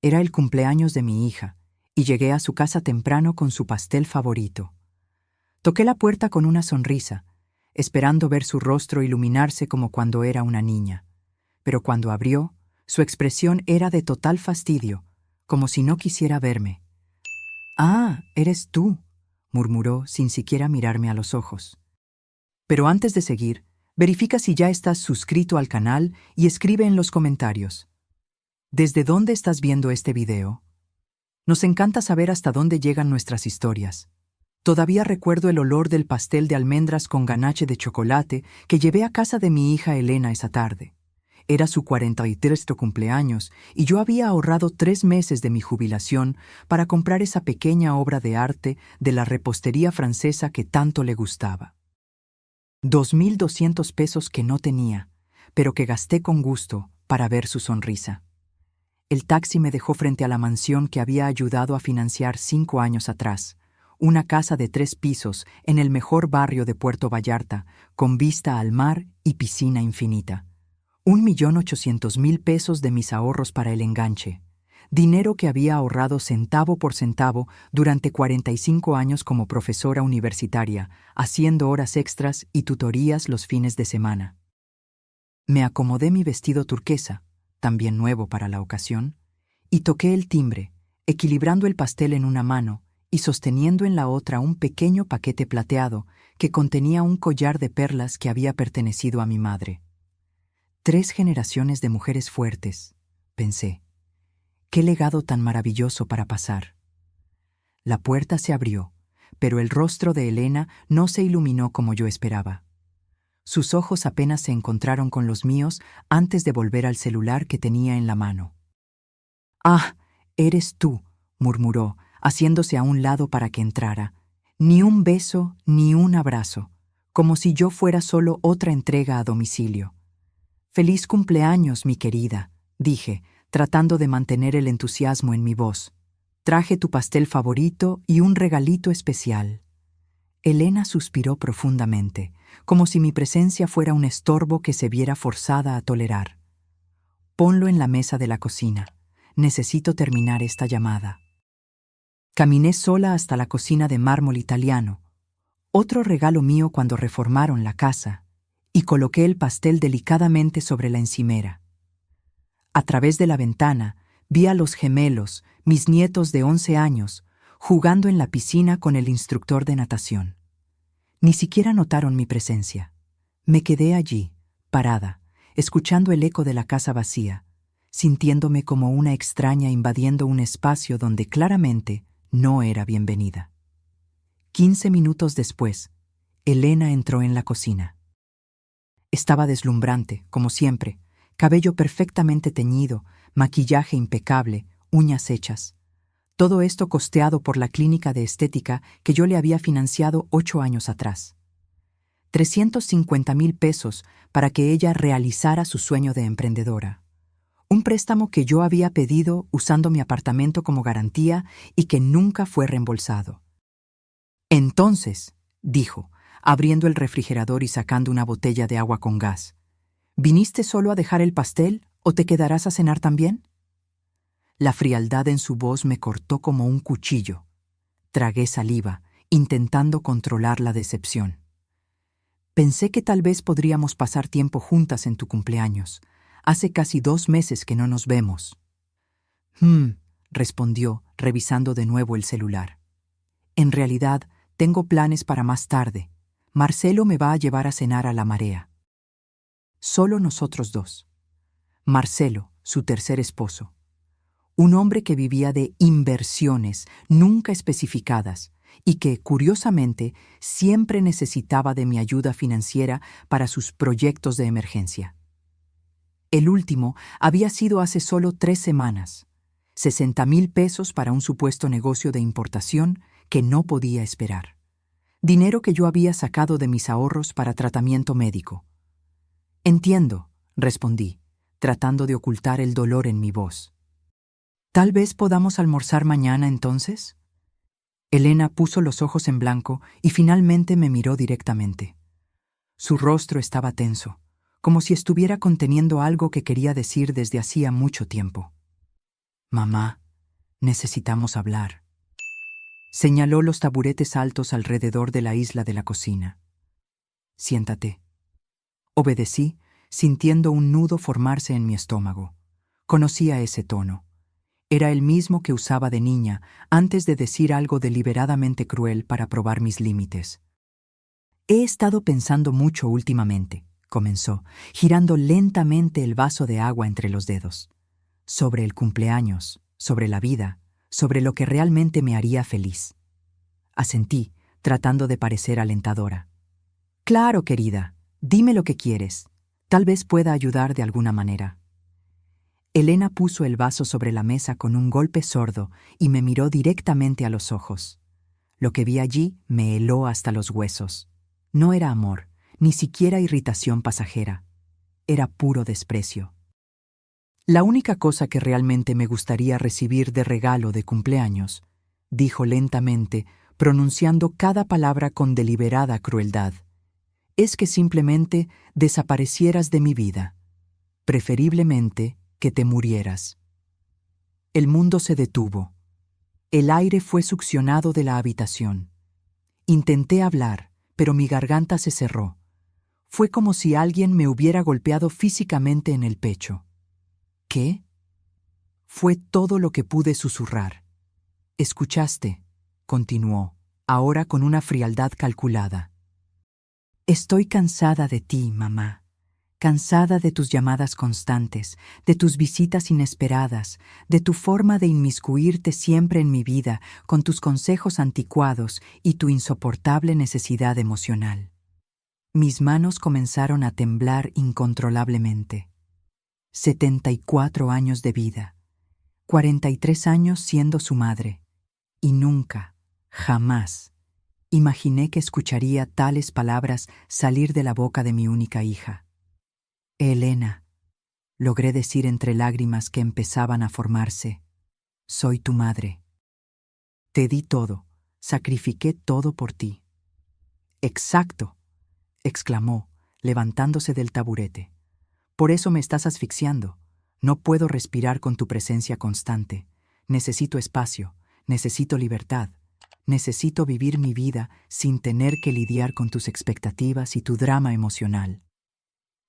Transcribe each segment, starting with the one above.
Era el cumpleaños de mi hija, y llegué a su casa temprano con su pastel favorito. Toqué la puerta con una sonrisa, esperando ver su rostro iluminarse como cuando era una niña. Pero cuando abrió, su expresión era de total fastidio, como si no quisiera verme. «Ah, eres tú», murmuró sin siquiera mirarme a los ojos. Pero antes de seguir, verifica si ya estás suscrito al canal y escribe en los comentarios. ¿Desde dónde estás viendo este video? Nos encanta saber hasta dónde llegan nuestras historias. Todavía recuerdo el olor del pastel de almendras con ganache de chocolate que llevé a casa de mi hija Elena esa tarde. Era su 43º cumpleaños y yo había ahorrado 3 meses de mi jubilación para comprar esa pequeña obra de arte de la repostería francesa que tanto le gustaba. 2.200 pesos que no tenía, pero que gasté con gusto para ver su sonrisa. El taxi me dejó frente a la mansión que había ayudado a financiar 5 años atrás, una casa de 3 pisos en el mejor barrio de Puerto Vallarta, con vista al mar y piscina infinita. 1.800.000 pesos de mis ahorros para el enganche, dinero que había ahorrado centavo por centavo durante 45 años como profesora universitaria, haciendo horas extras y tutorías los fines de semana. Me acomodé mi vestido turquesa, también nuevo para la ocasión, y toqué el timbre, equilibrando el pastel en una mano y sosteniendo en la otra un pequeño paquete plateado que contenía un collar de perlas que había pertenecido a mi madre. 3 generaciones de mujeres fuertes, pensé. Qué legado tan maravilloso para pasar. La puerta se abrió, pero el rostro de Elena no se iluminó como yo esperaba. Sus ojos apenas se encontraron con los míos antes de volver al celular que tenía en la mano. «Ah, eres tú», murmuró, haciéndose a un lado para que entrara. Ni un beso, ni un abrazo, como si yo fuera solo otra entrega a domicilio. «Feliz cumpleaños, mi querida», dije, tratando de mantener el entusiasmo en mi voz. «Traje tu pastel favorito y un regalito especial». Elena suspiró profundamente, como si mi presencia fuera un estorbo que se viera forzada a tolerar. «Ponlo en la mesa de la cocina. Necesito terminar esta llamada». Caminé sola hasta la cocina de mármol italiano, otro regalo mío cuando reformaron la casa, y coloqué el pastel delicadamente sobre la encimera. A través de la ventana vi a los gemelos, mis nietos de 11 años, jugando en la piscina con el instructor de natación. Ni siquiera notaron mi presencia. Me quedé allí, parada, escuchando el eco de la casa vacía, sintiéndome como una extraña invadiendo un espacio donde claramente no era bienvenida. 15 minutos después, Elena entró en la cocina. Estaba deslumbrante, como siempre, cabello perfectamente teñido, maquillaje impecable, uñas hechas. Todo esto costeado por la clínica de estética que yo le había financiado 8 años atrás. 350.000 pesos para que ella realizara su sueño de emprendedora. Un préstamo que yo había pedido usando mi apartamento como garantía y que nunca fue reembolsado. «Entonces», dijo, abriendo el refrigerador y sacando una botella de agua con gas, «¿viniste solo a dejar el pastel o te quedarás a cenar también?» La frialdad en su voz me cortó como un cuchillo. Tragué saliva, intentando controlar la decepción. «Pensé que tal vez podríamos pasar tiempo juntas en tu cumpleaños. Hace casi 2 meses que no nos vemos». Respondió, revisando de nuevo el celular. «En realidad, tengo planes para más tarde. Marcelo me va a llevar a cenar a La Marea». Solo nosotros 2. Marcelo, su tercer esposo. Un hombre que vivía de inversiones nunca especificadas y que, curiosamente, siempre necesitaba de mi ayuda financiera para sus proyectos de emergencia. El último había sido hace solo 3 semanas. 60.000 pesos para un supuesto negocio de importación que no podía esperar. Dinero que yo había sacado de mis ahorros para tratamiento médico. «Entiendo», respondí, tratando de ocultar el dolor en mi voz. «¿Tal vez podamos almorzar mañana entonces?» Elena puso los ojos en blanco y finalmente me miró directamente. Su rostro estaba tenso, como si estuviera conteniendo algo que quería decir desde hacía mucho tiempo. Mamá, necesitamos hablar. Señaló los taburetes altos alrededor de la isla de la cocina. Siéntate. Obedecí, sintiendo un nudo formarse en mi estómago. Conocía ese tono. Era el mismo que usaba de niña antes de decir algo deliberadamente cruel para probar mis límites. He estado pensando mucho últimamente, comenzó, girando lentamente el vaso de agua entre los dedos. Sobre el cumpleaños, sobre la vida, sobre lo que realmente me haría feliz. Asentí, tratando de parecer alentadora. Claro, querida, dime lo que quieres. Tal vez pueda ayudar de alguna manera. Elena puso el vaso sobre la mesa con un golpe sordo y me miró directamente a los ojos. Lo que vi allí me heló hasta los huesos. No era amor, ni siquiera irritación pasajera. Era puro desprecio. La única cosa que realmente me gustaría recibir de regalo de cumpleaños, dijo lentamente, pronunciando cada palabra con deliberada crueldad, es que simplemente desaparecieras de mi vida. Preferiblemente que te murieras. El mundo se detuvo. El aire fue succionado de la habitación. Intenté hablar, pero mi garganta se cerró. Fue como si alguien me hubiera golpeado físicamente en el pecho. ¿Qué? Fue todo lo que pude susurrar. Escuchaste, continuó, ahora con una frialdad calculada. Estoy cansada de ti, mamá. Cansada de tus llamadas constantes, de tus visitas inesperadas, de tu forma de inmiscuirte siempre en mi vida con tus consejos anticuados y tu insoportable necesidad emocional. Mis manos comenzaron a temblar incontrolablemente. 74 años de vida, 43 años siendo su madre, y nunca, jamás, imaginé que escucharía tales palabras salir de la boca de mi única hija. Elena, logré decir entre lágrimas que empezaban a formarse, soy tu madre. Te di todo, sacrifiqué todo por ti. Exacto, exclamó, levantándose del taburete. Por eso me estás asfixiando. No puedo respirar con tu presencia constante. Necesito espacio, necesito libertad. Necesito vivir mi vida sin tener que lidiar con tus expectativas y tu drama emocional.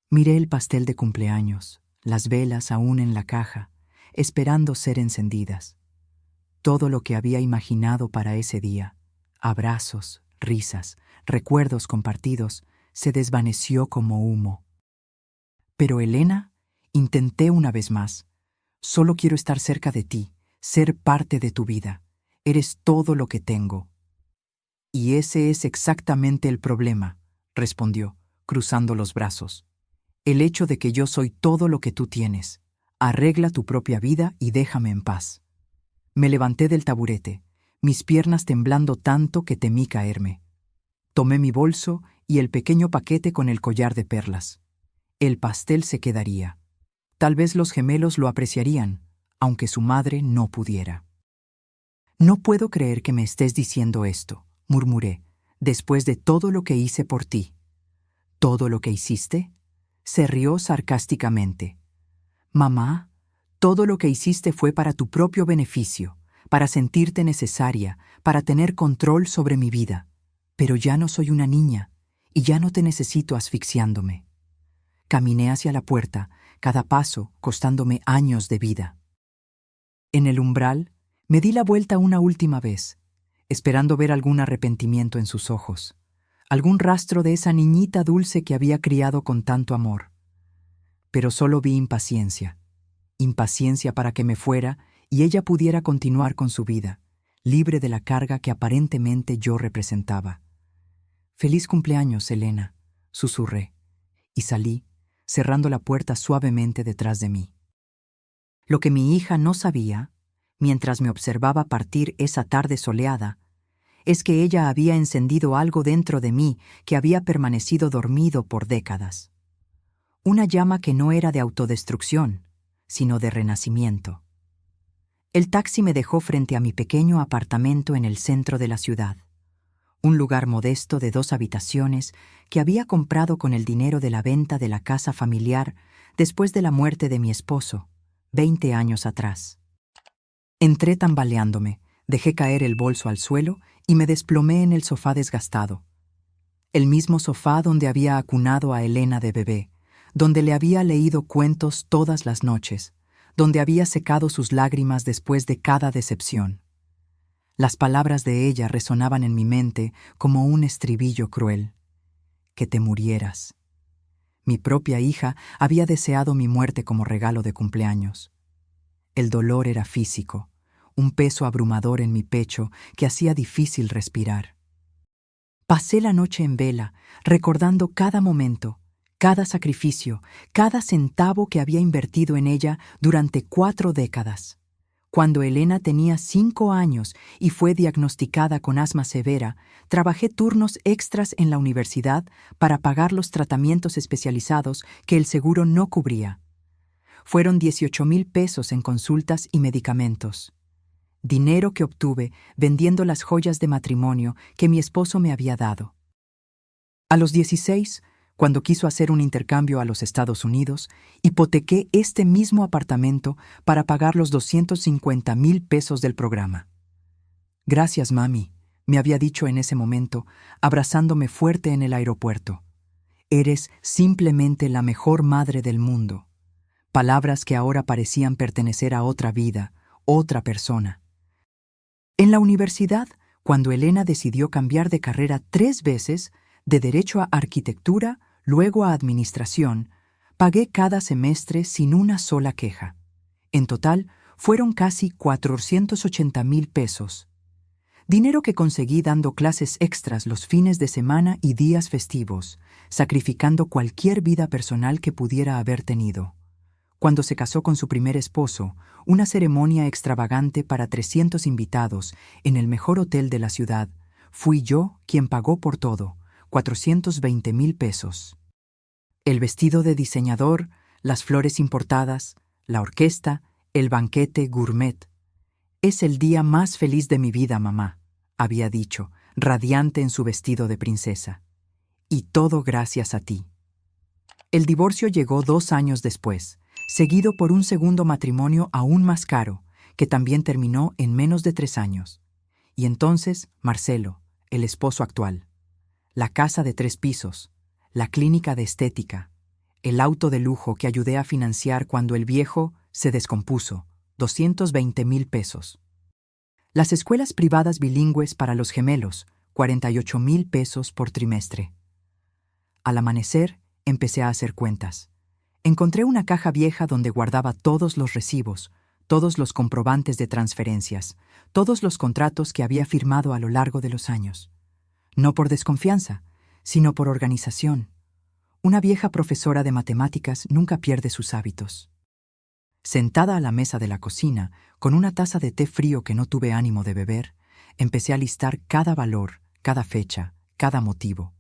Miré el pastel de cumpleaños, las velas aún en la caja, esperando ser encendidas. Todo lo que había imaginado para ese día, abrazos, risas, recuerdos compartidos, se desvaneció como humo. Pero Elena, intenté una vez más. Solo quiero estar cerca de ti, ser parte de tu vida. Eres todo lo que tengo. Y ese es exactamente el problema, respondió, cruzando los brazos. El hecho de que yo soy todo lo que tú tienes. Arregla tu propia vida y déjame en paz. Me levanté del taburete, mis piernas temblando tanto que temí caerme. Tomé mi bolso y el pequeño paquete con el collar de perlas. El pastel se quedaría. Tal vez los gemelos lo apreciarían, aunque su madre no pudiera. No puedo creer que me estés diciendo esto, murmuré, después de todo lo que hice por ti. ¿Todo lo que hiciste? Se rió sarcásticamente. Mamá, todo lo que hiciste fue para tu propio beneficio, para sentirte necesaria, para tener control sobre mi vida. Pero ya no soy una niña, y ya no te necesito asfixiándome. Caminé hacia la puerta, cada paso costándome años de vida. En el umbral, me di la vuelta una última vez, esperando ver algún arrepentimiento en sus ojos, algún rastro de esa niñita dulce que había criado con tanto amor. Pero solo vi impaciencia. Impaciencia para que me fuera y ella pudiera continuar con su vida, libre de la carga que aparentemente yo representaba. «Feliz cumpleaños, Elena», susurré, y salí, cerrando la puerta suavemente detrás de mí. Lo que mi hija no sabía, mientras me observaba partir esa tarde soleada, es que ella había encendido algo dentro de mí que había permanecido dormido por décadas. Una llama que no era de autodestrucción, sino de renacimiento. El taxi me dejó frente a mi pequeño apartamento en el centro de la ciudad, un lugar modesto de 2 habitaciones que había comprado con el dinero de la venta de la casa familiar después de la muerte de mi esposo, 20 años atrás. Entré tambaleándome, dejé caer el bolso al suelo y me desplomé en el sofá desgastado. El mismo sofá donde había acunado a Elena de bebé, donde le había leído cuentos todas las noches, donde había secado sus lágrimas después de cada decepción. Las palabras de ella resonaban en mi mente como un estribillo cruel. Que te murieras. Mi propia hija había deseado mi muerte como regalo de cumpleaños. El dolor era físico, un peso abrumador en mi pecho que hacía difícil respirar. Pasé la noche en vela, recordando cada momento, cada sacrificio, cada centavo que había invertido en ella durante 4 décadas. Cuando Elena tenía 5 años y fue diagnosticada con asma severa, trabajé turnos extras en la universidad para pagar los tratamientos especializados que el seguro no cubría. Fueron 18,000 pesos en consultas y medicamentos. Dinero que obtuve vendiendo las joyas de matrimonio que mi esposo me había dado. A los 16, cuando quiso hacer un intercambio a los Estados Unidos, hipotequé este mismo apartamento para pagar los 250,000 pesos del programa. Gracias, mami, me había dicho en ese momento, abrazándome fuerte en el aeropuerto. Eres simplemente la mejor madre del mundo. Palabras que ahora parecían pertenecer a otra vida, otra persona. En la universidad, cuando Elena decidió cambiar de carrera 3 veces, de Derecho a Arquitectura, luego a Administración, pagué cada semestre sin una sola queja. En total, fueron casi 480,000 pesos. Dinero que conseguí dando clases extras los fines de semana y días festivos, sacrificando cualquier vida personal que pudiera haber tenido. Cuando se casó con su primer esposo, una ceremonia extravagante para 300 invitados en el mejor hotel de la ciudad, fui yo quien pagó por todo, 420,000 pesos. El vestido de diseñador, las flores importadas, la orquesta, el banquete gourmet. Es el día más feliz de mi vida, mamá, había dicho, radiante en su vestido de princesa. Y todo gracias a ti. El divorcio llegó 2 años después, seguido por un segundo matrimonio aún más caro, que también terminó en menos de 3 años. Y entonces, Marcelo, el esposo actual. La casa de 3 pisos, la clínica de estética, el auto de lujo que ayudé a financiar cuando el viejo se descompuso, 220,000 pesos. Las escuelas privadas bilingües para los gemelos, 48,000 pesos por trimestre. Al amanecer, empecé a hacer cuentas. Encontré una caja vieja donde guardaba todos los recibos, todos los comprobantes de transferencias, todos los contratos que había firmado a lo largo de los años. No por desconfianza, sino por organización. Una vieja profesora de matemáticas nunca pierde sus hábitos. Sentada a la mesa de la cocina, con una taza de té frío que no tuve ánimo de beber, empecé a listar cada valor, cada fecha, cada motivo.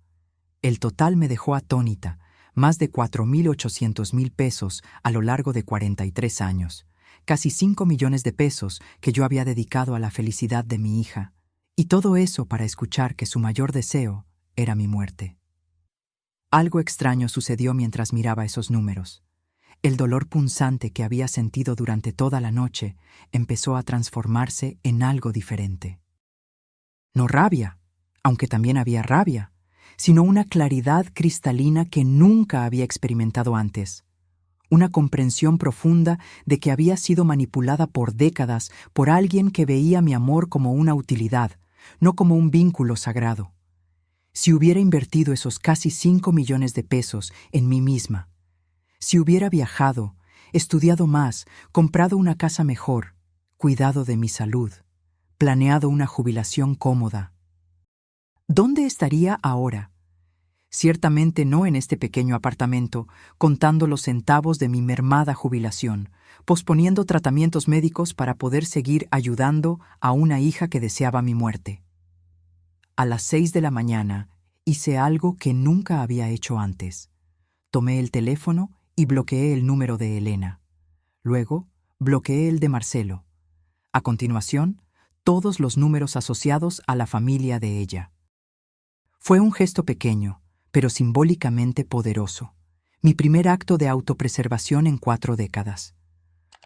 El total me dejó atónita, más de 4,800,000 pesos a lo largo de 43 años, casi 5 millones de pesos que yo había dedicado a la felicidad de mi hija, y todo eso para escuchar que su mayor deseo era mi muerte. Algo extraño sucedió mientras miraba esos números. El dolor punzante que había sentido durante toda la noche empezó a transformarse en algo diferente. No rabia, aunque también había rabia, sino una claridad cristalina que nunca había experimentado antes. Una comprensión profunda de que había sido manipulada por décadas por alguien que veía mi amor como una utilidad, no como un vínculo sagrado. Si hubiera invertido esos casi 5 millones de pesos en mí misma, si hubiera viajado, estudiado más, comprado una casa mejor, cuidado de mi salud, planeado una jubilación cómoda, ¿dónde estaría ahora? Ciertamente no en este pequeño apartamento, contando los centavos de mi mermada jubilación, posponiendo tratamientos médicos para poder seguir ayudando a una hija que deseaba mi muerte. A las 6 de la mañana hice algo que nunca había hecho antes. Tomé el teléfono y bloqueé el número de Elena. Luego, bloqueé el de Marcelo. A continuación, todos los números asociados a la familia de ella. Fue un gesto pequeño, pero simbólicamente poderoso. Mi primer acto de autopreservación en 4 décadas.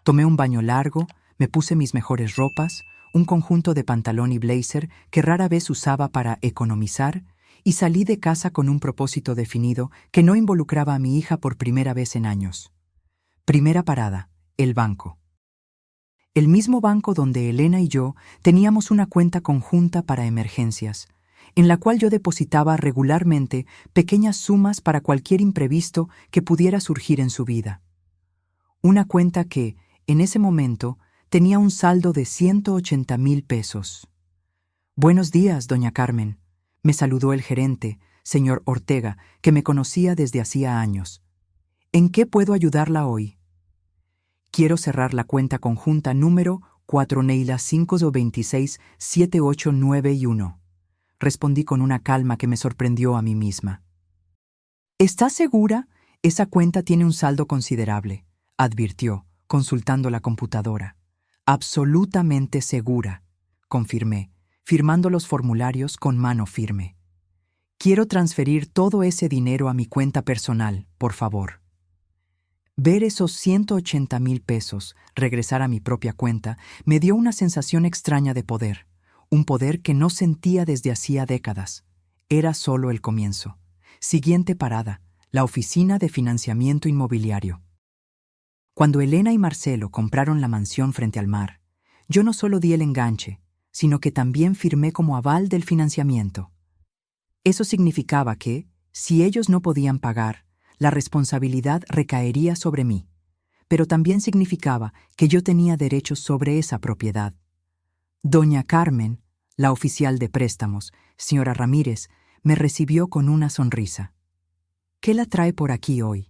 Tomé un baño largo, Me puse mis mejores ropas, un conjunto de pantalón y blazer que rara vez usaba para economizar, y salí de casa con un propósito definido que no involucraba a mi hija por primera vez en años. Primera parada, el banco. El mismo banco donde Elena y yo teníamos una cuenta conjunta para emergencias, en la cual yo depositaba regularmente pequeñas sumas para cualquier imprevisto que pudiera surgir en su vida. Una cuenta que, en ese momento, tenía un saldo de 180,000 pesos. «Buenos días, doña Carmen», me saludó el gerente, señor Ortega, que me conocía desde hacía años. «¿En qué puedo ayudarla hoy?» «Quiero cerrar la cuenta conjunta número 4 Neila 526 7891», respondí con una calma que me sorprendió a mí misma. «¿Estás segura? Esa cuenta tiene un saldo considerable», advirtió, consultando la computadora. «Absolutamente segura», confirmé, firmando los formularios con mano firme. «Quiero transferir todo ese dinero a mi cuenta personal, por favor». Ver esos 180,000 pesos regresar a mi propia cuenta me dio una sensación extraña de poder, un poder que no sentía desde hacía décadas. Era solo el comienzo. Siguiente parada, la oficina de financiamiento inmobiliario. Cuando Elena y Marcelo compraron la mansión frente al mar, yo no solo di el enganche, sino que también firmé como aval del financiamiento. Eso significaba que, si ellos no podían pagar, la responsabilidad recaería sobre mí, pero también significaba que yo tenía derechos sobre esa propiedad. Doña Carmen, la oficial de préstamos, señora Ramírez, me recibió con una sonrisa. «¿Qué la trae por aquí hoy?»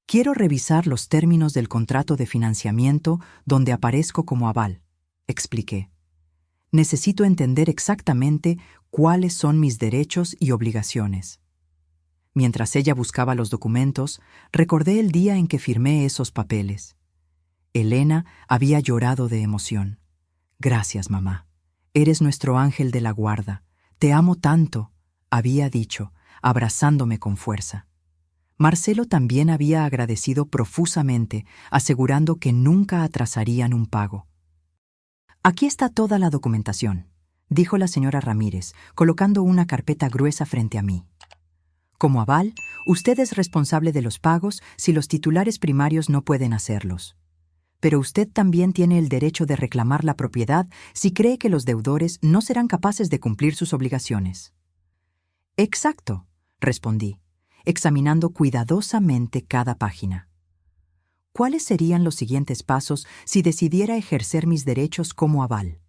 «Quiero revisar los términos del contrato de financiamiento donde aparezco como aval», expliqué. «Necesito entender exactamente cuáles son mis derechos y obligaciones». Mientras ella buscaba los documentos, recordé el día en que firmé esos papeles. Elena había llorado de emoción. «Gracias, mamá. Eres nuestro ángel de la guarda. Te amo tanto», había dicho, abrazándome con fuerza. Marcelo también había agradecido profusamente, asegurando que nunca atrasarían un pago. «Aquí está toda la documentación», dijo la señora Ramírez, colocando una carpeta gruesa frente a mí. «Como aval, usted es responsable de los pagos si los titulares primarios no pueden hacerlos. Pero usted también tiene el derecho de reclamar la propiedad si cree que los deudores no serán capaces de cumplir sus obligaciones». «Exacto», respondí, examinando cuidadosamente cada página. «¿Cuáles serían los siguientes pasos si decidiera ejercer mis derechos como aval?»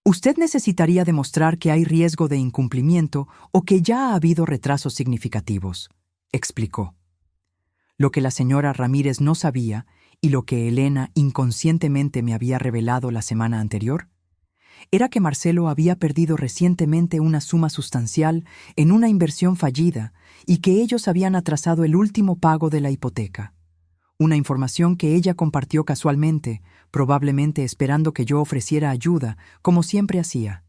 «Usted necesitaría demostrar que hay riesgo de incumplimiento o que ya ha habido retrasos significativos», explicó. Lo que la señora Ramírez no sabía, y lo que Elena inconscientemente me había revelado la semana anterior, era que Marcelo había perdido recientemente una suma sustancial en una inversión fallida y que ellos habían atrasado el último pago de la hipoteca. Una información que ella compartió casualmente, probablemente esperando que yo ofreciera ayuda, como siempre hacía.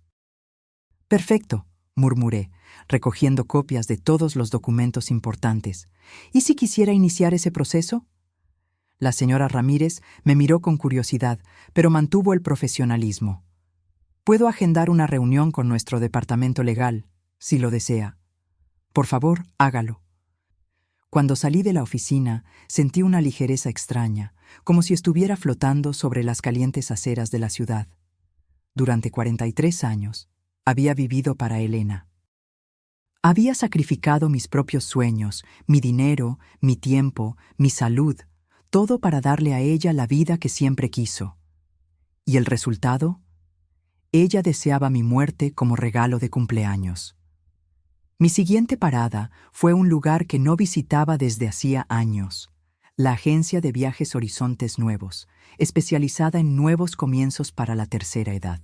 «Perfecto», murmuré, recogiendo copias de todos los documentos importantes. «¿Y si quisiera iniciar ese proceso?» La señora Ramírez me miró con curiosidad, pero mantuvo el profesionalismo. «Puedo agendar una reunión con nuestro departamento legal, si lo desea. Por favor, hágalo». Cuando salí de la oficina, sentí una ligereza extraña, como si estuviera flotando sobre las calientes aceras de la ciudad. Durante 43 años, había vivido para Elena. Había sacrificado mis propios sueños, mi dinero, mi tiempo, mi salud, todo para darle a ella la vida que siempre quiso. ¿Y el resultado? Ella deseaba mi muerte como regalo de cumpleaños. Mi siguiente parada fue un lugar que no visitaba desde hacía años, la agencia de viajes Horizontes Nuevos, especializada en nuevos comienzos para la tercera edad.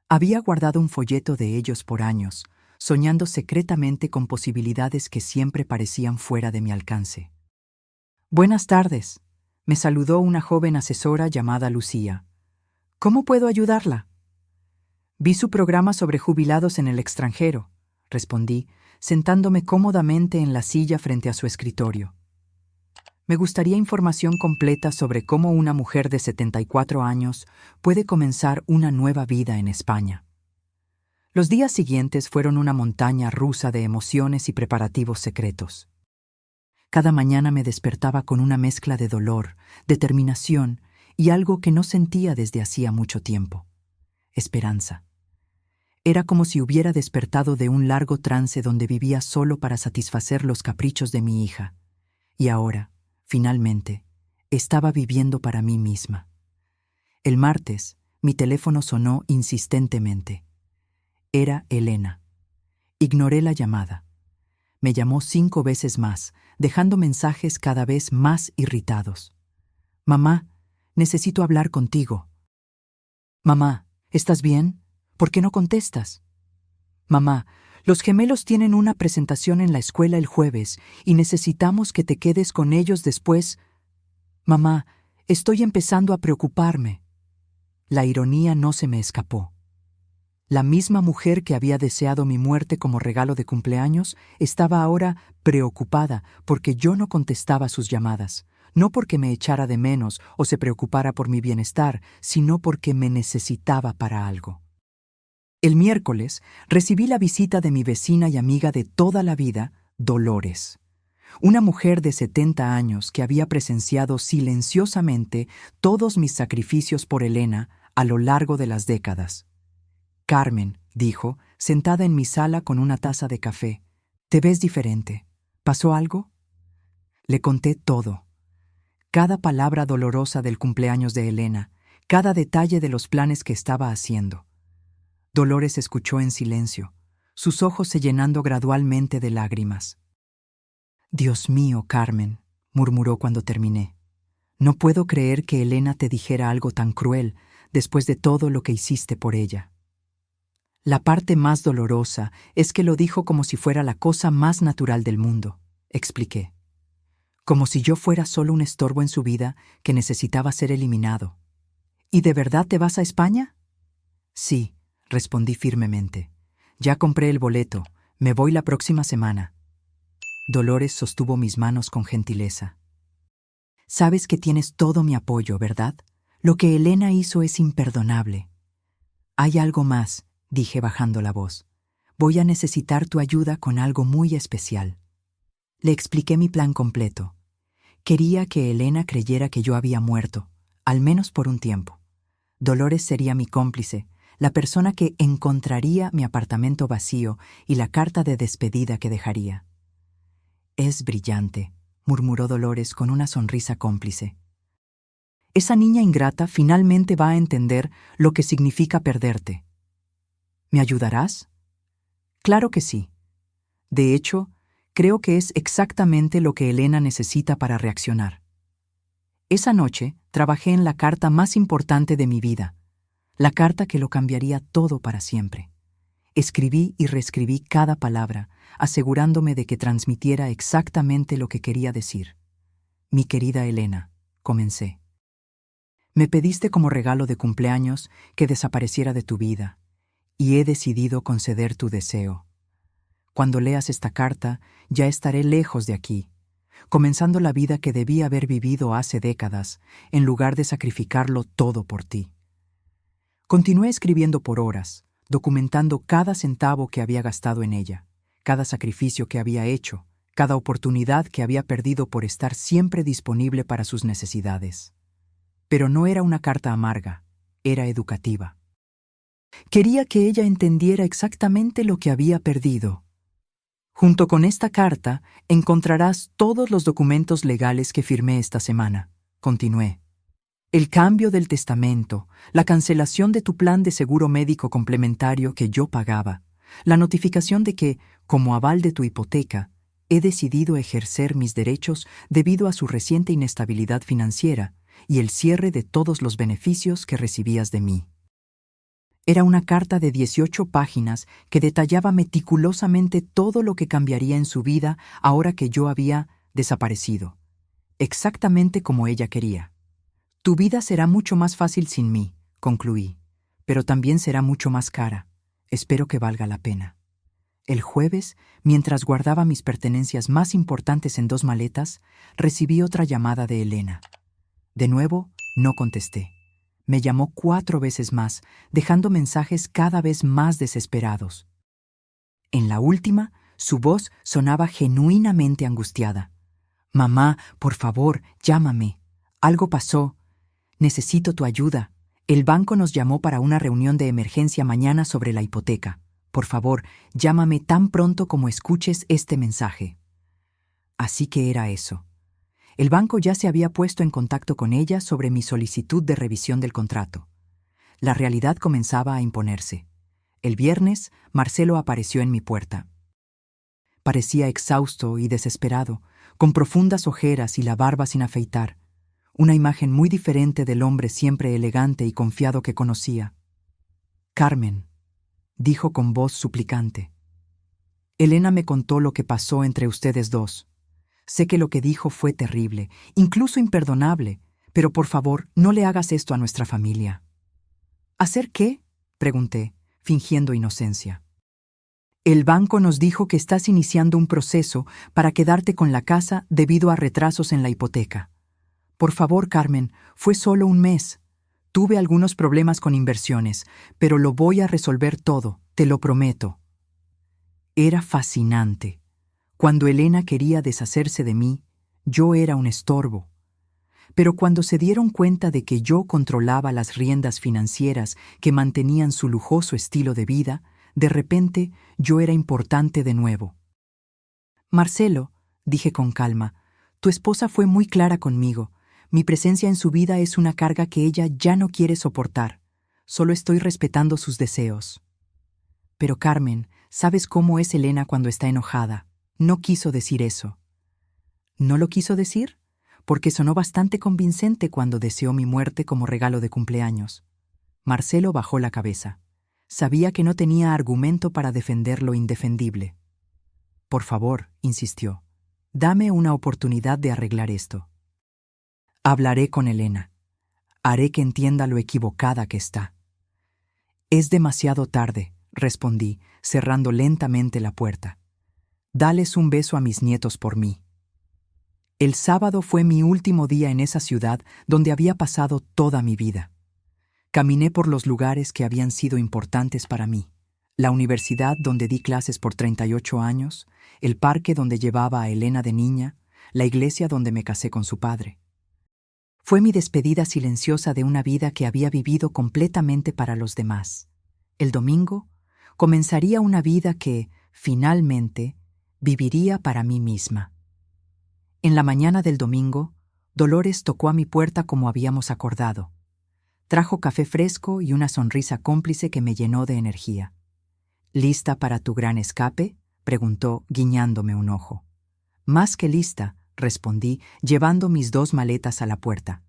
Había guardado un folleto de ellos por años, soñando secretamente con posibilidades que siempre parecían fuera de mi alcance. «Buenas tardes», me saludó una joven asesora llamada Lucía. «¿Cómo puedo ayudarla?» «Vi su programa sobre jubilados en el extranjero», respondí, sentándome cómodamente en la silla frente a su escritorio. Me gustaría información completa sobre cómo una mujer de 74 años puede comenzar una nueva vida en España. Los días siguientes fueron una montaña rusa de emociones y preparativos secretos. Cada mañana me despertaba con una mezcla de dolor, determinación y algo que no sentía desde hacía mucho tiempo: esperanza. Era como si hubiera despertado de un largo trance donde vivía solo para satisfacer los caprichos de mi hija. Y ahora, finalmente, estaba viviendo para mí misma. El martes, mi teléfono sonó insistentemente. Era Elena. Ignoré la llamada. Me llamó 5 veces más, dejando mensajes cada vez más irritados. «Mamá, necesito hablar contigo». «Mamá, ¿estás bien? ¿Por qué no contestas?» «Mamá, los gemelos tienen una presentación en la escuela el jueves y necesitamos que te quedes con ellos después». «Mamá, estoy empezando a preocuparme». La ironía no se me escapó. La misma mujer que había deseado mi muerte como regalo de cumpleaños estaba ahora preocupada porque yo no contestaba sus llamadas, no porque me echara de menos o se preocupara por mi bienestar, sino porque me necesitaba para algo. El miércoles recibí la visita de mi vecina y amiga de toda la vida, Dolores, una mujer de 70 años que había presenciado silenciosamente todos mis sacrificios por Elena a lo largo de las décadas. «Carmen», dijo, sentada en mi sala con una taza de café, «te ves diferente. ¿Pasó algo?» Le conté todo. Cada palabra dolorosa del cumpleaños de Elena, cada detalle de los planes que estaba haciendo. Dolores escuchó en silencio, sus ojos se llenando gradualmente de lágrimas. «Dios mío, Carmen», murmuró cuando terminé. «No puedo creer que Elena te dijera algo tan cruel después de todo lo que hiciste por ella». «La parte más dolorosa es que lo dijo como si fuera la cosa más natural del mundo», expliqué. «Como si yo fuera solo un estorbo en su vida que necesitaba ser eliminado». «¿Y de verdad te vas a España?» «Sí», respondí firmemente. «Ya compré el boleto. Me voy la próxima semana». Dolores sostuvo mis manos con gentileza. «Sabes que tienes todo mi apoyo, ¿verdad? Lo que Elena hizo es imperdonable». «Hay algo más», dije bajando la voz. «Voy a necesitar tu ayuda con algo muy especial». Le expliqué mi plan completo. Quería que Elena creyera que yo había muerto, al menos por un tiempo. Dolores sería mi cómplice, la persona que encontraría mi apartamento vacío y la carta de despedida que dejaría. «Es brillante», murmuró Dolores con una sonrisa cómplice. «Esa niña ingrata finalmente va a entender lo que significa perderte». «¿Me ayudarás?» «Claro que sí. De hecho, creo que es exactamente lo que Elena necesita para reaccionar». Esa noche trabajé en la carta más importante de mi vida, la carta que lo cambiaría todo para siempre. Escribí y reescribí cada palabra, asegurándome de que transmitiera exactamente lo que quería decir. «Mi querida Elena», comencé. «Me pediste como regalo de cumpleaños que desapareciera de tu vida, y he decidido conceder tu deseo. Cuando leas esta carta, ya estaré lejos de aquí, comenzando la vida que debí haber vivido hace décadas, en lugar de sacrificarlo todo por ti». Continué escribiendo por horas, documentando cada centavo que había gastado en ella, cada sacrificio que había hecho, cada oportunidad que había perdido por estar siempre disponible para sus necesidades. Pero no era una carta amarga, era educativa. Quería que ella entendiera exactamente lo que había perdido. «Junto con esta carta encontrarás todos los documentos legales que firmé esta semana», continué. «El cambio del testamento, la cancelación de tu plan de seguro médico complementario que yo pagaba, la notificación de que, como aval de tu hipoteca, he decidido ejercer mis derechos debido a su reciente inestabilidad financiera y el cierre de todos los beneficios que recibías de mí». Era una carta de 18 páginas que detallaba meticulosamente todo lo que cambiaría en su vida ahora que yo había desaparecido, exactamente como ella quería. «Tu vida será mucho más fácil sin mí», concluí, «pero también será mucho más cara. Espero que valga la pena». El jueves, mientras guardaba mis pertenencias más importantes en 2 maletas, recibí otra llamada de Elena. De nuevo, no contesté. Me llamó 4 veces más, dejando mensajes cada vez más desesperados. En la última, su voz sonaba genuinamente angustiada. «Mamá, por favor, llámame. Algo pasó. Necesito tu ayuda. El banco nos llamó para una reunión de emergencia mañana sobre la hipoteca. Por favor, llámame tan pronto como escuches este mensaje». Así que era eso. El banco ya se había puesto en contacto con ella sobre mi solicitud de revisión del contrato. La realidad comenzaba a imponerse. El viernes, Marcelo apareció en mi puerta. Parecía exhausto y desesperado, con profundas ojeras y la barba sin afeitar, una imagen muy diferente del hombre siempre elegante y confiado que conocía. «Carmen», dijo con voz suplicante. «Elena me contó lo que pasó entre ustedes dos. Sé que lo que dijo fue terrible, incluso imperdonable, pero por favor, no le hagas esto a nuestra familia». «¿Hacer qué?», pregunté, fingiendo inocencia. «El banco nos dijo que estás iniciando un proceso para quedarte con la casa debido a retrasos en la hipoteca. Por favor, Carmen, fue solo un mes. Tuve algunos problemas con inversiones, pero lo voy a resolver todo, te lo prometo». Era fascinante. Cuando Elena quería deshacerse de mí, yo era un estorbo. Pero cuando se dieron cuenta de que yo controlaba las riendas financieras que mantenían su lujoso estilo de vida, de repente yo era importante de nuevo. «Marcelo», dije con calma, «tu esposa fue muy clara conmigo. Mi presencia en su vida es una carga que ella ya no quiere soportar. Solo estoy respetando sus deseos». «Pero Carmen, ¿sabes cómo es Elena cuando está enojada? No quiso decir eso». «¿No lo quiso decir?», porque sonó bastante convincente cuando deseó mi muerte como regalo de cumpleaños. Marcelo bajó la cabeza. Sabía que no tenía argumento para defender lo indefendible. «Por favor», insistió, «dame una oportunidad de arreglar esto. Hablaré con Elena. Haré que entienda lo equivocada que está». «Es demasiado tarde», respondí, cerrando lentamente la puerta. «Dales un beso a mis nietos por mí». El sábado fue mi último día en esa ciudad donde había pasado toda mi vida. Caminé por los lugares que habían sido importantes para mí: la universidad donde di clases por 38 años, el parque donde llevaba a Elena de niña, la iglesia donde me casé con su padre. Fue mi despedida silenciosa de una vida que había vivido completamente para los demás. El domingo comenzaría una vida que, finalmente, viviría para mí misma. En la mañana del domingo, Dolores tocó a mi puerta como habíamos acordado. Trajo café fresco y una sonrisa cómplice que me llenó de energía. «¿Lista para tu gran escape?», preguntó, guiñándome un ojo. «Más que lista», respondí, llevando mis 2 maletas a la puerta.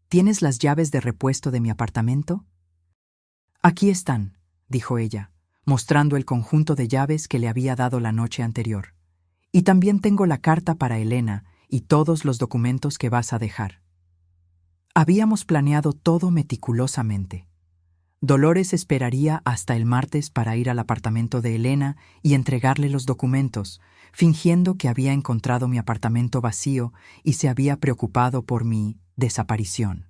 «¿Tienes las llaves de repuesto de mi apartamento?». «Aquí están», dijo ella, mostrando el conjunto de llaves que le había dado la noche anterior. «Y también tengo la carta para Elena y todos los documentos que vas a dejar». Habíamos planeado todo meticulosamente. Dolores esperaría hasta el martes para ir al apartamento de Elena y entregarle los documentos, fingiendo que había encontrado mi apartamento vacío y se había preocupado por mi desaparición.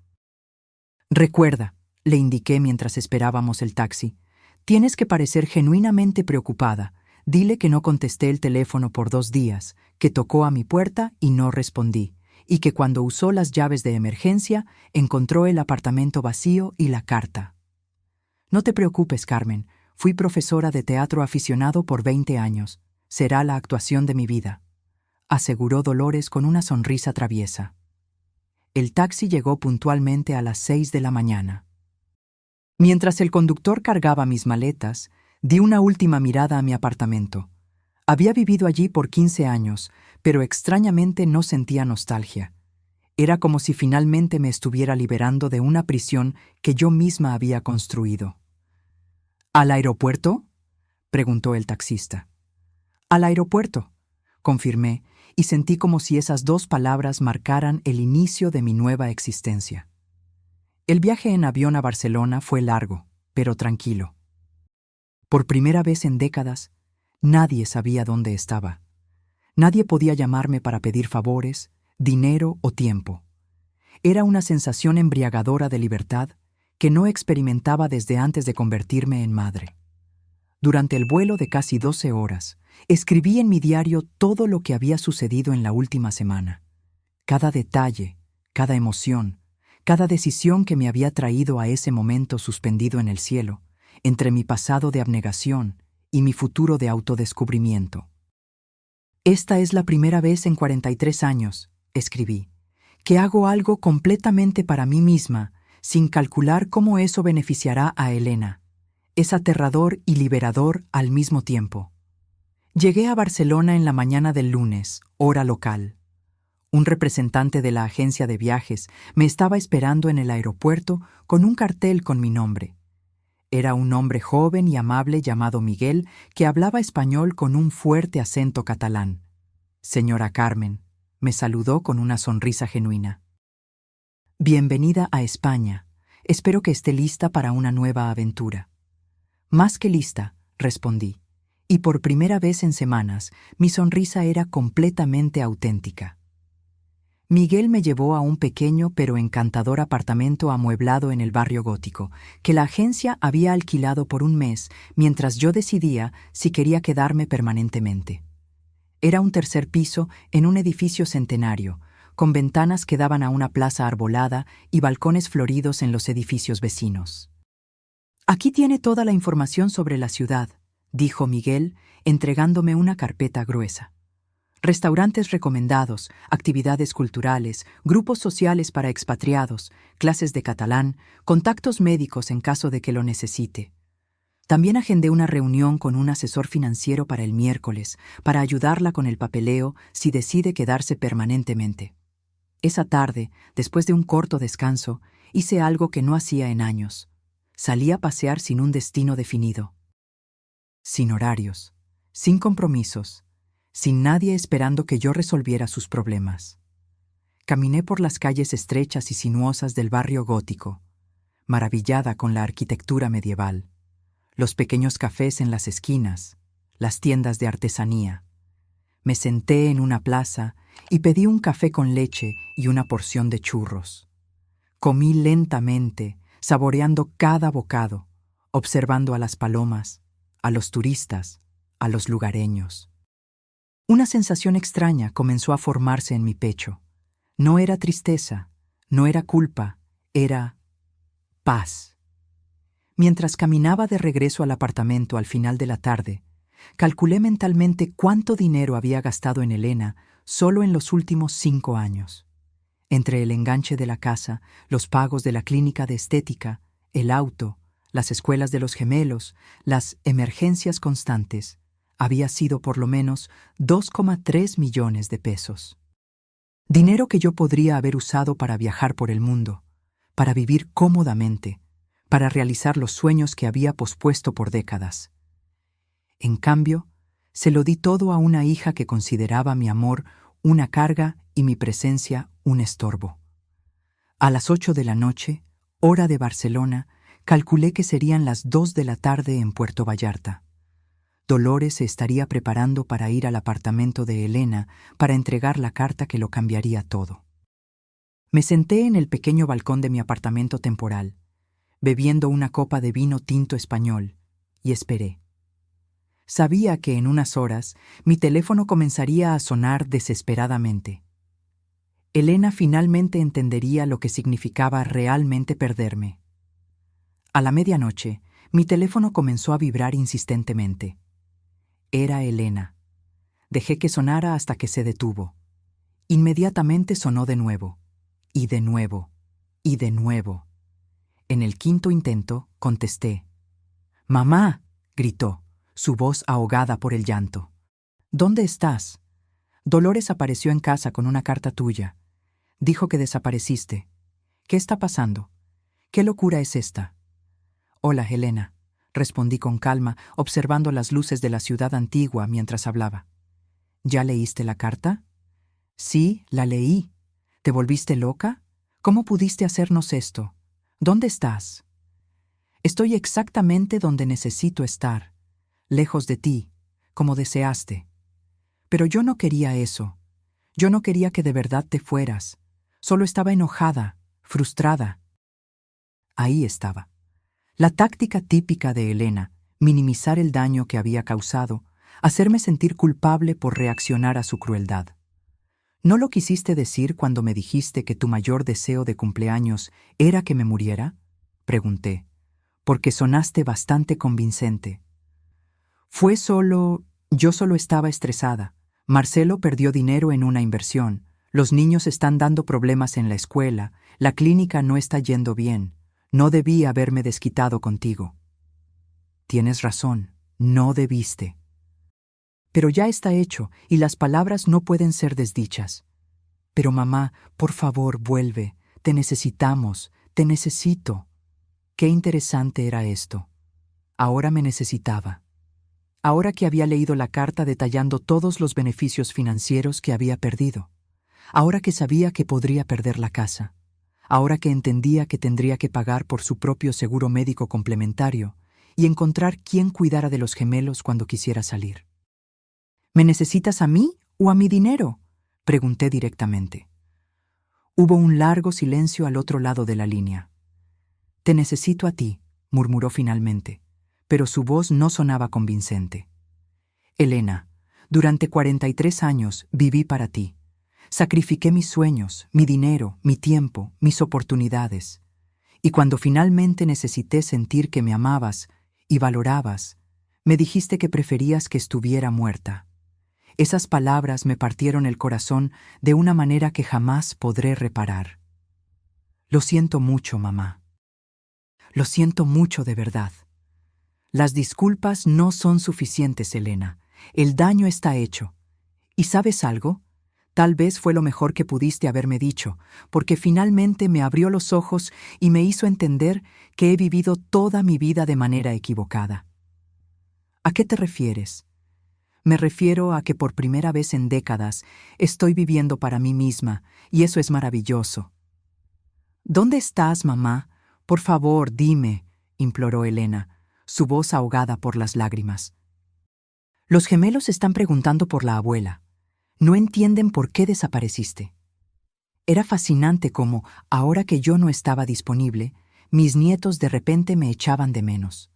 «Recuerda», le indiqué mientras esperábamos el taxi, «tienes que parecer genuinamente preocupada. Dile que no contesté el teléfono por 2 días, que tocó a mi puerta y no respondí, y que cuando usó las llaves de emergencia encontró el apartamento vacío y la carta». «No te preocupes, Carmen. Fui profesora de teatro aficionado por 20 años. Será la actuación de mi vida», aseguró Dolores con una sonrisa traviesa. El taxi llegó puntualmente a las 6 de la mañana. Mientras el conductor cargaba mis maletas, di una última mirada a mi apartamento. Había vivido allí por 15 años, pero extrañamente no sentía nostalgia. Era como si finalmente me estuviera liberando de una prisión que yo misma había construido. «¿Al aeropuerto?», preguntó el taxista. «Al aeropuerto», confirmé, y sentí como si esas 2 palabras marcaran el inicio de mi nueva existencia. El viaje en avión a Barcelona fue largo, pero tranquilo. Por primera vez en décadas, Nadie sabía dónde estaba. Nadie podía llamarme para pedir favores, dinero o tiempo. Era una sensación embriagadora de libertad que no experimentaba desde antes de convertirme en madre. Durante el vuelo de casi 12 horas, escribí en mi diario todo lo que había sucedido en la última semana. Cada detalle, cada emoción, cada decisión que me había traído a ese momento suspendido en el cielo, entre mi pasado de abnegación y mi futuro de autodescubrimiento. Esta es la primera vez en 43 años, escribí, que hago algo completamente para mí misma, sin calcular cómo eso beneficiará a Elena. Es aterrador y liberador al mismo tiempo. Llegué a Barcelona en la mañana del lunes, hora local. Un representante de la agencia de viajes me estaba esperando en el aeropuerto con un cartel con mi nombre. Era un hombre joven y amable llamado Miguel que hablaba español con un fuerte acento catalán. Señora Carmen, me saludó con una sonrisa genuina. Bienvenida a España. Espero que esté lista para una nueva aventura. Más que lista, respondí, y por primera vez en semanas mi sonrisa era completamente auténtica. Miguel me llevó a un pequeño pero encantador apartamento amueblado en el barrio gótico, que la agencia había alquilado por un mes mientras yo decidía si quería quedarme permanentemente. Era un tercer piso en un edificio centenario, con ventanas que daban a una plaza arbolada y balcones floridos en los edificios vecinos. Aquí tiene toda la información sobre la ciudad, dijo Miguel, entregándome una carpeta gruesa. Restaurantes recomendados, actividades culturales, grupos sociales para expatriados, clases de catalán, contactos médicos en caso de que lo necesite. También agendé una reunión con un asesor financiero para el miércoles, para ayudarla con el papeleo si decide quedarse permanentemente. Esa tarde, después de un corto descanso, hice algo que no hacía en años. Salí a pasear sin un destino definido. Sin horarios, sin compromisos, sin nadie esperando que yo resolviera sus problemas. Caminé por las calles estrechas y sinuosas del barrio gótico, maravillada con la arquitectura medieval, los pequeños cafés en las esquinas, las tiendas de artesanía. Me senté en una plaza y pedí un café con leche y una porción de churros. Comí lentamente, saboreando cada bocado, observando a las palomas, a los turistas, a los lugareños. Una sensación extraña comenzó a formarse en mi pecho. No era tristeza, no era culpa, era paz. Mientras caminaba de regreso al apartamento al final de la tarde, calculé mentalmente cuánto dinero había gastado en Elena solo en los últimos 5 años. Entre el enganche de la casa, los pagos de la clínica de estética, el auto, las escuelas de los gemelos, las emergencias constantes, había sido por lo menos 2,3 millones de pesos. Dinero que yo podría haber usado para viajar por el mundo, para vivir cómodamente, para realizar los sueños que había pospuesto por décadas. En cambio, se lo di todo a una hija que consideraba mi amor una carga y mi presencia un estorbo. A las 8 de la noche, hora de Barcelona, calculé que serían las 2 de la tarde en Puerto Vallarta. Dolores se estaría preparando para ir al apartamento de Elena para entregar la carta que lo cambiaría todo. Me senté en el pequeño balcón de mi apartamento temporal, bebiendo una copa de vino tinto español, y esperé. Sabía que en unas horas mi teléfono comenzaría a sonar desesperadamente. Elena finalmente entendería lo que significaba realmente perderme. A la medianoche, mi teléfono comenzó a vibrar insistentemente. Era Elena. Dejé que sonara hasta que se detuvo. Inmediatamente sonó de nuevo, y de nuevo, y de nuevo. En el quinto intento, contesté. «¡Mamá!», gritó, su voz ahogada por el llanto. «¿Dónde estás? Dolores apareció en casa con una carta tuya. Dijo que desapareciste. ¿Qué está pasando? ¿Qué locura es esta?» «Hola, Elena», respondí con calma, observando las luces de la ciudad antigua mientras hablaba. «¿Ya leíste la carta?» «Sí, la leí. ¿Te volviste loca? ¿Cómo pudiste hacernos esto? ¿Dónde estás?» «Estoy exactamente donde necesito estar, lejos de ti, como deseaste. Pero yo no quería eso. Yo no quería que de verdad te fueras. Solo estaba enojada, frustrada. Ahí estaba. La táctica típica de Elena, minimizar el daño que había causado, hacerme sentir culpable por reaccionar a su crueldad. ¿No lo quisiste decir cuando me dijiste que tu mayor deseo de cumpleaños era que me muriera? Pregunté, porque sonaste bastante convincente. Yo solo estaba estresada. Marcelo perdió dinero en una inversión. Los niños están dando problemas en la escuela. La clínica no está yendo bien. No debí haberme desquitado contigo. Tienes razón, no debiste. Pero ya está hecho y las palabras no pueden ser desdichas. Pero mamá, por favor, vuelve. Te necesitamos, te necesito. Qué interesante era esto. Ahora me necesitaba. Ahora que había leído la carta detallando todos los beneficios financieros que había perdido. Ahora que sabía que podría perder la casa. Ahora que entendía que tendría que pagar por su propio seguro médico complementario y encontrar quién cuidara de los gemelos cuando quisiera salir. ¿Me necesitas a mí o a mi dinero?, pregunté directamente. Hubo un largo silencio al otro lado de la línea. Te necesito a ti, murmuró finalmente, pero su voz no sonaba convincente. Elena, durante 43 años viví para ti. Sacrifiqué mis sueños, mi dinero, mi tiempo, mis oportunidades. Y cuando finalmente necesité sentir que me amabas y valorabas, me dijiste que preferías que estuviera muerta. Esas palabras me partieron el corazón de una manera que jamás podré reparar. Lo siento mucho, mamá. Lo siento mucho de verdad. Las disculpas no son suficientes, Elena. El daño está hecho. ¿Y sabes algo? Tal vez fue lo mejor que pudiste haberme dicho, porque finalmente me abrió los ojos y me hizo entender que he vivido toda mi vida de manera equivocada. ¿A qué te refieres? Me refiero a que por primera vez en décadas estoy viviendo para mí misma, y eso es maravilloso. ¿Dónde estás, mamá? Por favor, dime, imploró Elena, su voz ahogada por las lágrimas. Los gemelos están preguntando por la abuela. No entienden por qué desapareciste. Era fascinante cómo, ahora que yo no estaba disponible, mis nietos de repente me echaban de menos.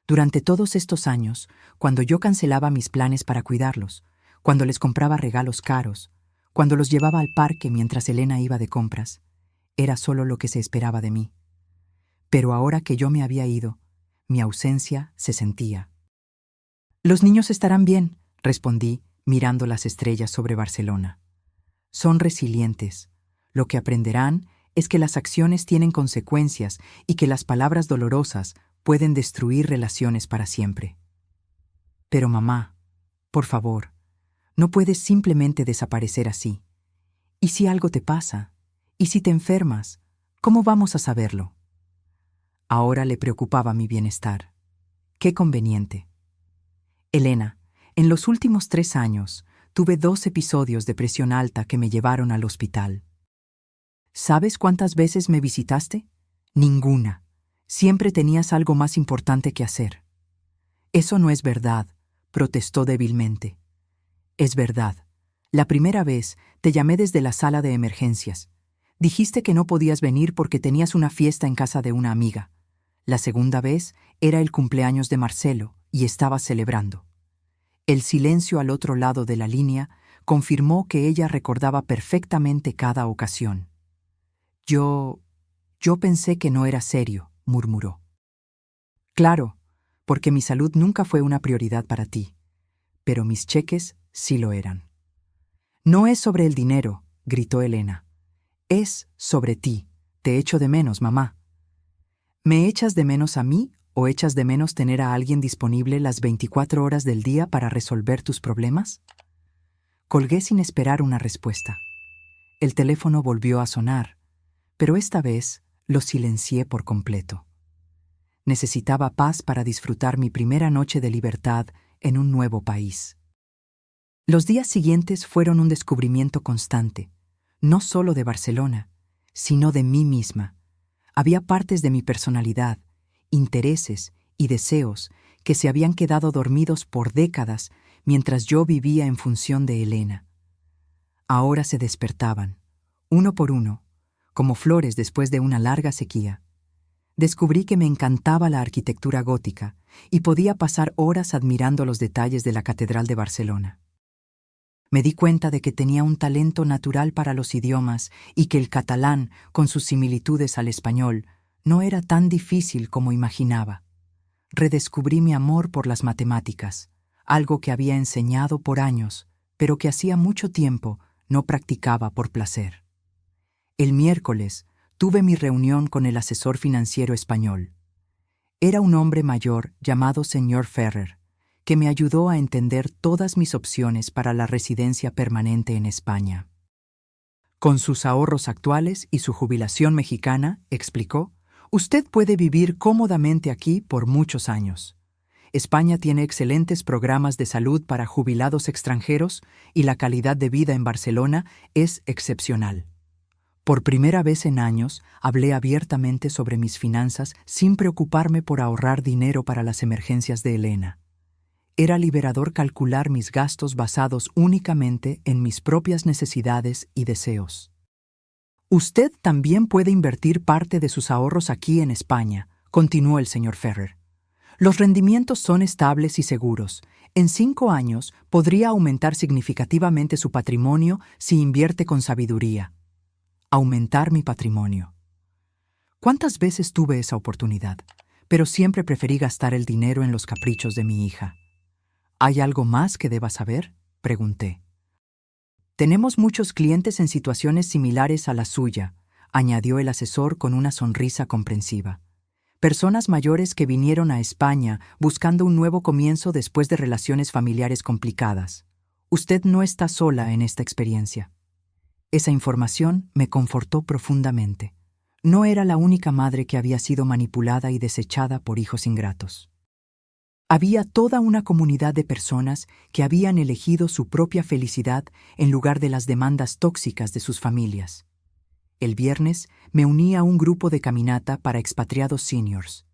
Durante todos estos años, cuando yo cancelaba mis planes para cuidarlos, cuando les compraba regalos caros, cuando los llevaba al parque mientras Elena iba de compras, era solo lo que se esperaba de mí. Pero ahora que yo me había ido, mi ausencia se sentía. Los niños estarán bien, respondí, mirando las estrellas sobre Barcelona. Son resilientes. Lo que aprenderán es que las acciones tienen consecuencias y que las palabras dolorosas pueden destruir relaciones para siempre. Pero mamá, por favor, no puedes simplemente desaparecer así. ¿Y si algo te pasa? ¿Y si te enfermas? ¿Cómo vamos a saberlo? Ahora le preocupaba mi bienestar. Qué conveniente. Elena, en los últimos 3 años, tuve 2 episodios de presión alta que me llevaron al hospital. ¿Sabes cuántas veces me visitaste? Ninguna. Siempre tenías algo más importante que hacer. Eso no es verdad, protestó débilmente. Es verdad. La primera vez te llamé desde la sala de emergencias. Dijiste que no podías venir porque tenías una fiesta en casa de una amiga. La segunda vez era el cumpleaños de Marcelo y estabas celebrando. El silencio al otro lado de la línea confirmó que ella recordaba perfectamente cada ocasión. Yo pensé que no era serio, murmuró. Claro, porque mi salud nunca fue una prioridad para ti, pero mis cheques sí lo eran. No es sobre el dinero, gritó Elena. Es sobre ti. Te echo de menos, mamá. ¿Me echas de menos a mí o echas de menos tener a alguien disponible las 24 horas del día para resolver tus problemas? Colgué sin esperar una respuesta. El teléfono volvió a sonar, pero esta vez lo silencié por completo. Necesitaba paz para disfrutar mi primera noche de libertad en un nuevo país. Los días siguientes fueron un descubrimiento constante, no solo de Barcelona, sino de mí misma. Había partes de mi personalidad, intereses y deseos que se habían quedado dormidos por décadas mientras yo vivía en función de Elena. Ahora se despertaban, uno por uno, como flores después de una larga sequía. Descubrí que me encantaba la arquitectura gótica y podía pasar horas admirando los detalles de la Catedral de Barcelona. Me di cuenta de que tenía un talento natural para los idiomas y que el catalán, con sus similitudes al español, no era tan difícil como imaginaba. Redescubrí mi amor por las matemáticas, algo que había enseñado por años, pero que hacía mucho tiempo no practicaba por placer. El miércoles tuve mi reunión con el asesor financiero español. Era un hombre mayor llamado señor Ferrer, que me ayudó a entender todas mis opciones para la residencia permanente en España. Con sus ahorros actuales y su jubilación mexicana, explicó, usted puede vivir cómodamente aquí por muchos años. España tiene excelentes programas de salud para jubilados extranjeros y la calidad de vida en Barcelona es excepcional. Por primera vez en años, hablé abiertamente sobre mis finanzas sin preocuparme por ahorrar dinero para las emergencias de Elena. Era liberador calcular mis gastos basados únicamente en mis propias necesidades y deseos. Usted también puede invertir parte de sus ahorros aquí en España, continuó el señor Ferrer. Los rendimientos son estables y seguros. En 5 años podría aumentar significativamente su patrimonio si invierte con sabiduría. Aumentar mi patrimonio. ¿Cuántas veces tuve esa oportunidad? Pero siempre preferí gastar el dinero en los caprichos de mi hija. ¿Hay algo más que deba saber?, pregunté. Tenemos muchos clientes en situaciones similares a la suya, añadió el asesor con una sonrisa comprensiva. Personas mayores que vinieron a España buscando un nuevo comienzo después de relaciones familiares complicadas. Usted no está sola en esta experiencia. Esa información me confortó profundamente. No era la única madre que había sido manipulada y desechada por hijos ingratos. Había toda una comunidad de personas que habían elegido su propia felicidad en lugar de las demandas tóxicas de sus familias. El viernes me uní a un grupo de caminata para expatriados seniors.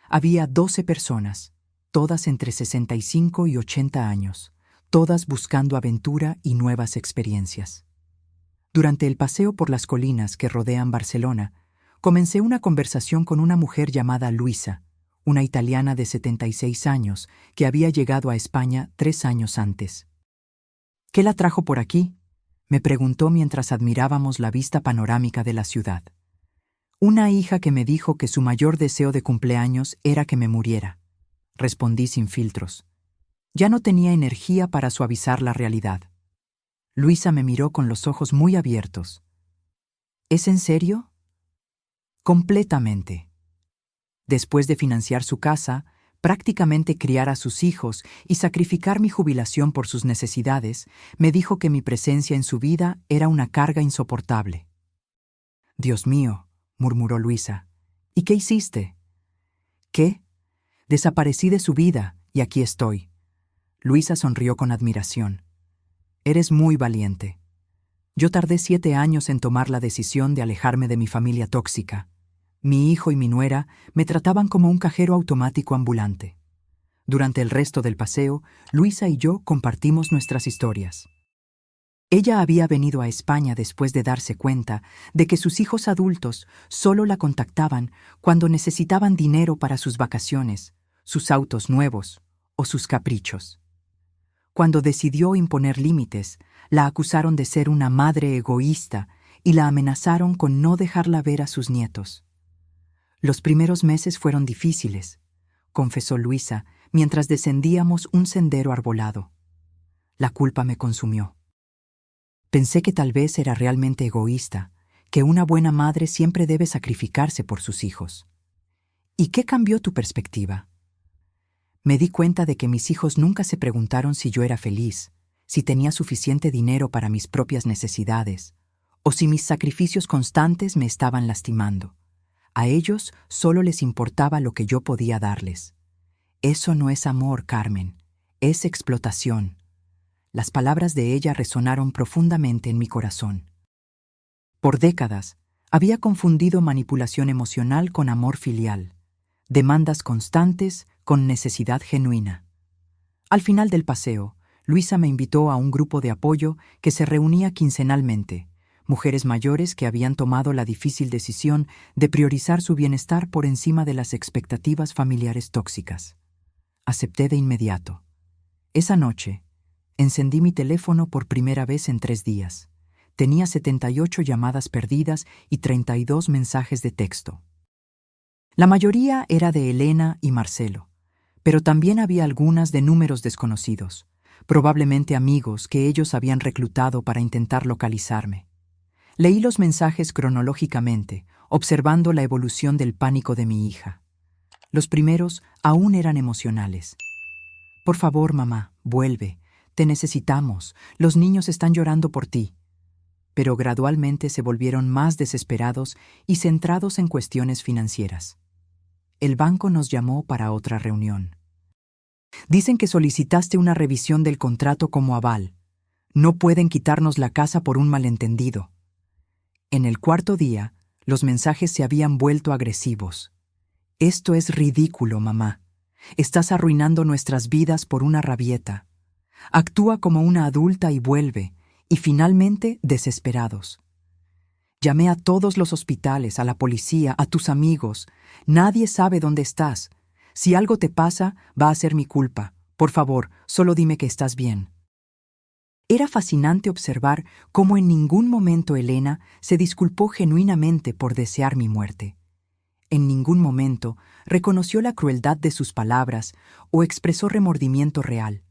Había 12 personas, todas entre 65 y 80 años, todas buscando aventura y nuevas experiencias. Durante el paseo por las colinas que rodean Barcelona, comencé una conversación con una mujer llamada Luisa, una italiana de 76 años que había llegado a España 3 años antes. ¿Qué la trajo por aquí?, me preguntó mientras admirábamos la vista panorámica de la ciudad. Una hija que me dijo que su mayor deseo de cumpleaños era que me muriera. Respondí sin filtros. Ya no tenía energía para suavizar la realidad. Luisa me miró con los ojos muy abiertos. ¿Es en serio? Completamente. Después de financiar su casa, prácticamente criar a sus hijos y sacrificar mi jubilación por sus necesidades, me dijo que mi presencia en su vida era una carga insoportable. «Dios mío», murmuró Luisa, «¿y qué hiciste?» «¿Qué? Desaparecí de su vida y aquí estoy». Luisa sonrió con admiración. «Eres muy valiente. Yo tardé 7 años en tomar la decisión de alejarme de mi familia tóxica. Mi hijo y mi nuera me trataban como un cajero automático ambulante. Durante el resto del paseo, Luisa y yo compartimos nuestras historias. Ella había venido a España después de darse cuenta de que sus hijos adultos solo la contactaban cuando necesitaban dinero para sus vacaciones, sus autos nuevos o sus caprichos. Cuando decidió imponer límites, la acusaron de ser una madre egoísta y la amenazaron con no dejarla ver a sus nietos. Los primeros meses fueron difíciles, confesó Luisa mientras descendíamos un sendero arbolado. La culpa me consumió. Pensé que tal vez era realmente egoísta, que una buena madre siempre debe sacrificarse por sus hijos. ¿Y qué cambió tu perspectiva? Me di cuenta de que mis hijos nunca se preguntaron si yo era feliz, si tenía suficiente dinero para mis propias necesidades, o si mis sacrificios constantes me estaban lastimando. A ellos solo les importaba lo que yo podía darles. Eso no es amor, Carmen, es explotación. Las palabras de ella resonaron profundamente en mi corazón. Por décadas, había confundido manipulación emocional con amor filial, demandas constantes con necesidad genuina. Al final del paseo, Luisa me invitó a un grupo de apoyo que se reunía quincenalmente, mujeres mayores que habían tomado la difícil decisión de priorizar su bienestar por encima de las expectativas familiares tóxicas. Acepté de inmediato. Esa noche, encendí mi teléfono por primera vez en 3 días. Tenía 78 llamadas perdidas y 32 mensajes de texto. La mayoría era de Elena y Marcelo, pero también había algunas de números desconocidos, probablemente amigos que ellos habían reclutado para intentar localizarme. Leí los mensajes cronológicamente, observando la evolución del pánico de mi hija. Los primeros aún eran emocionales. Por favor, mamá, vuelve. Te necesitamos. Los niños están llorando por ti. Pero gradualmente se volvieron más desesperados y centrados en cuestiones financieras. El banco nos llamó para otra reunión. Dicen que solicitaste una revisión del contrato como aval. No pueden quitarnos la casa por un malentendido. En el cuarto día, los mensajes se habían vuelto agresivos. Esto es ridículo, mamá. Estás arruinando nuestras vidas por una rabieta. Actúa como una adulta y vuelve. Y finalmente, desesperados. Llamé a todos los hospitales, a la policía, a tus amigos. Nadie sabe dónde estás. Si algo te pasa, va a ser mi culpa. Por favor, solo dime que estás bien. Era fascinante observar cómo en ningún momento Elena se disculpó genuinamente por desear mi muerte. En ningún momento reconoció la crueldad de sus palabras o expresó remordimiento real.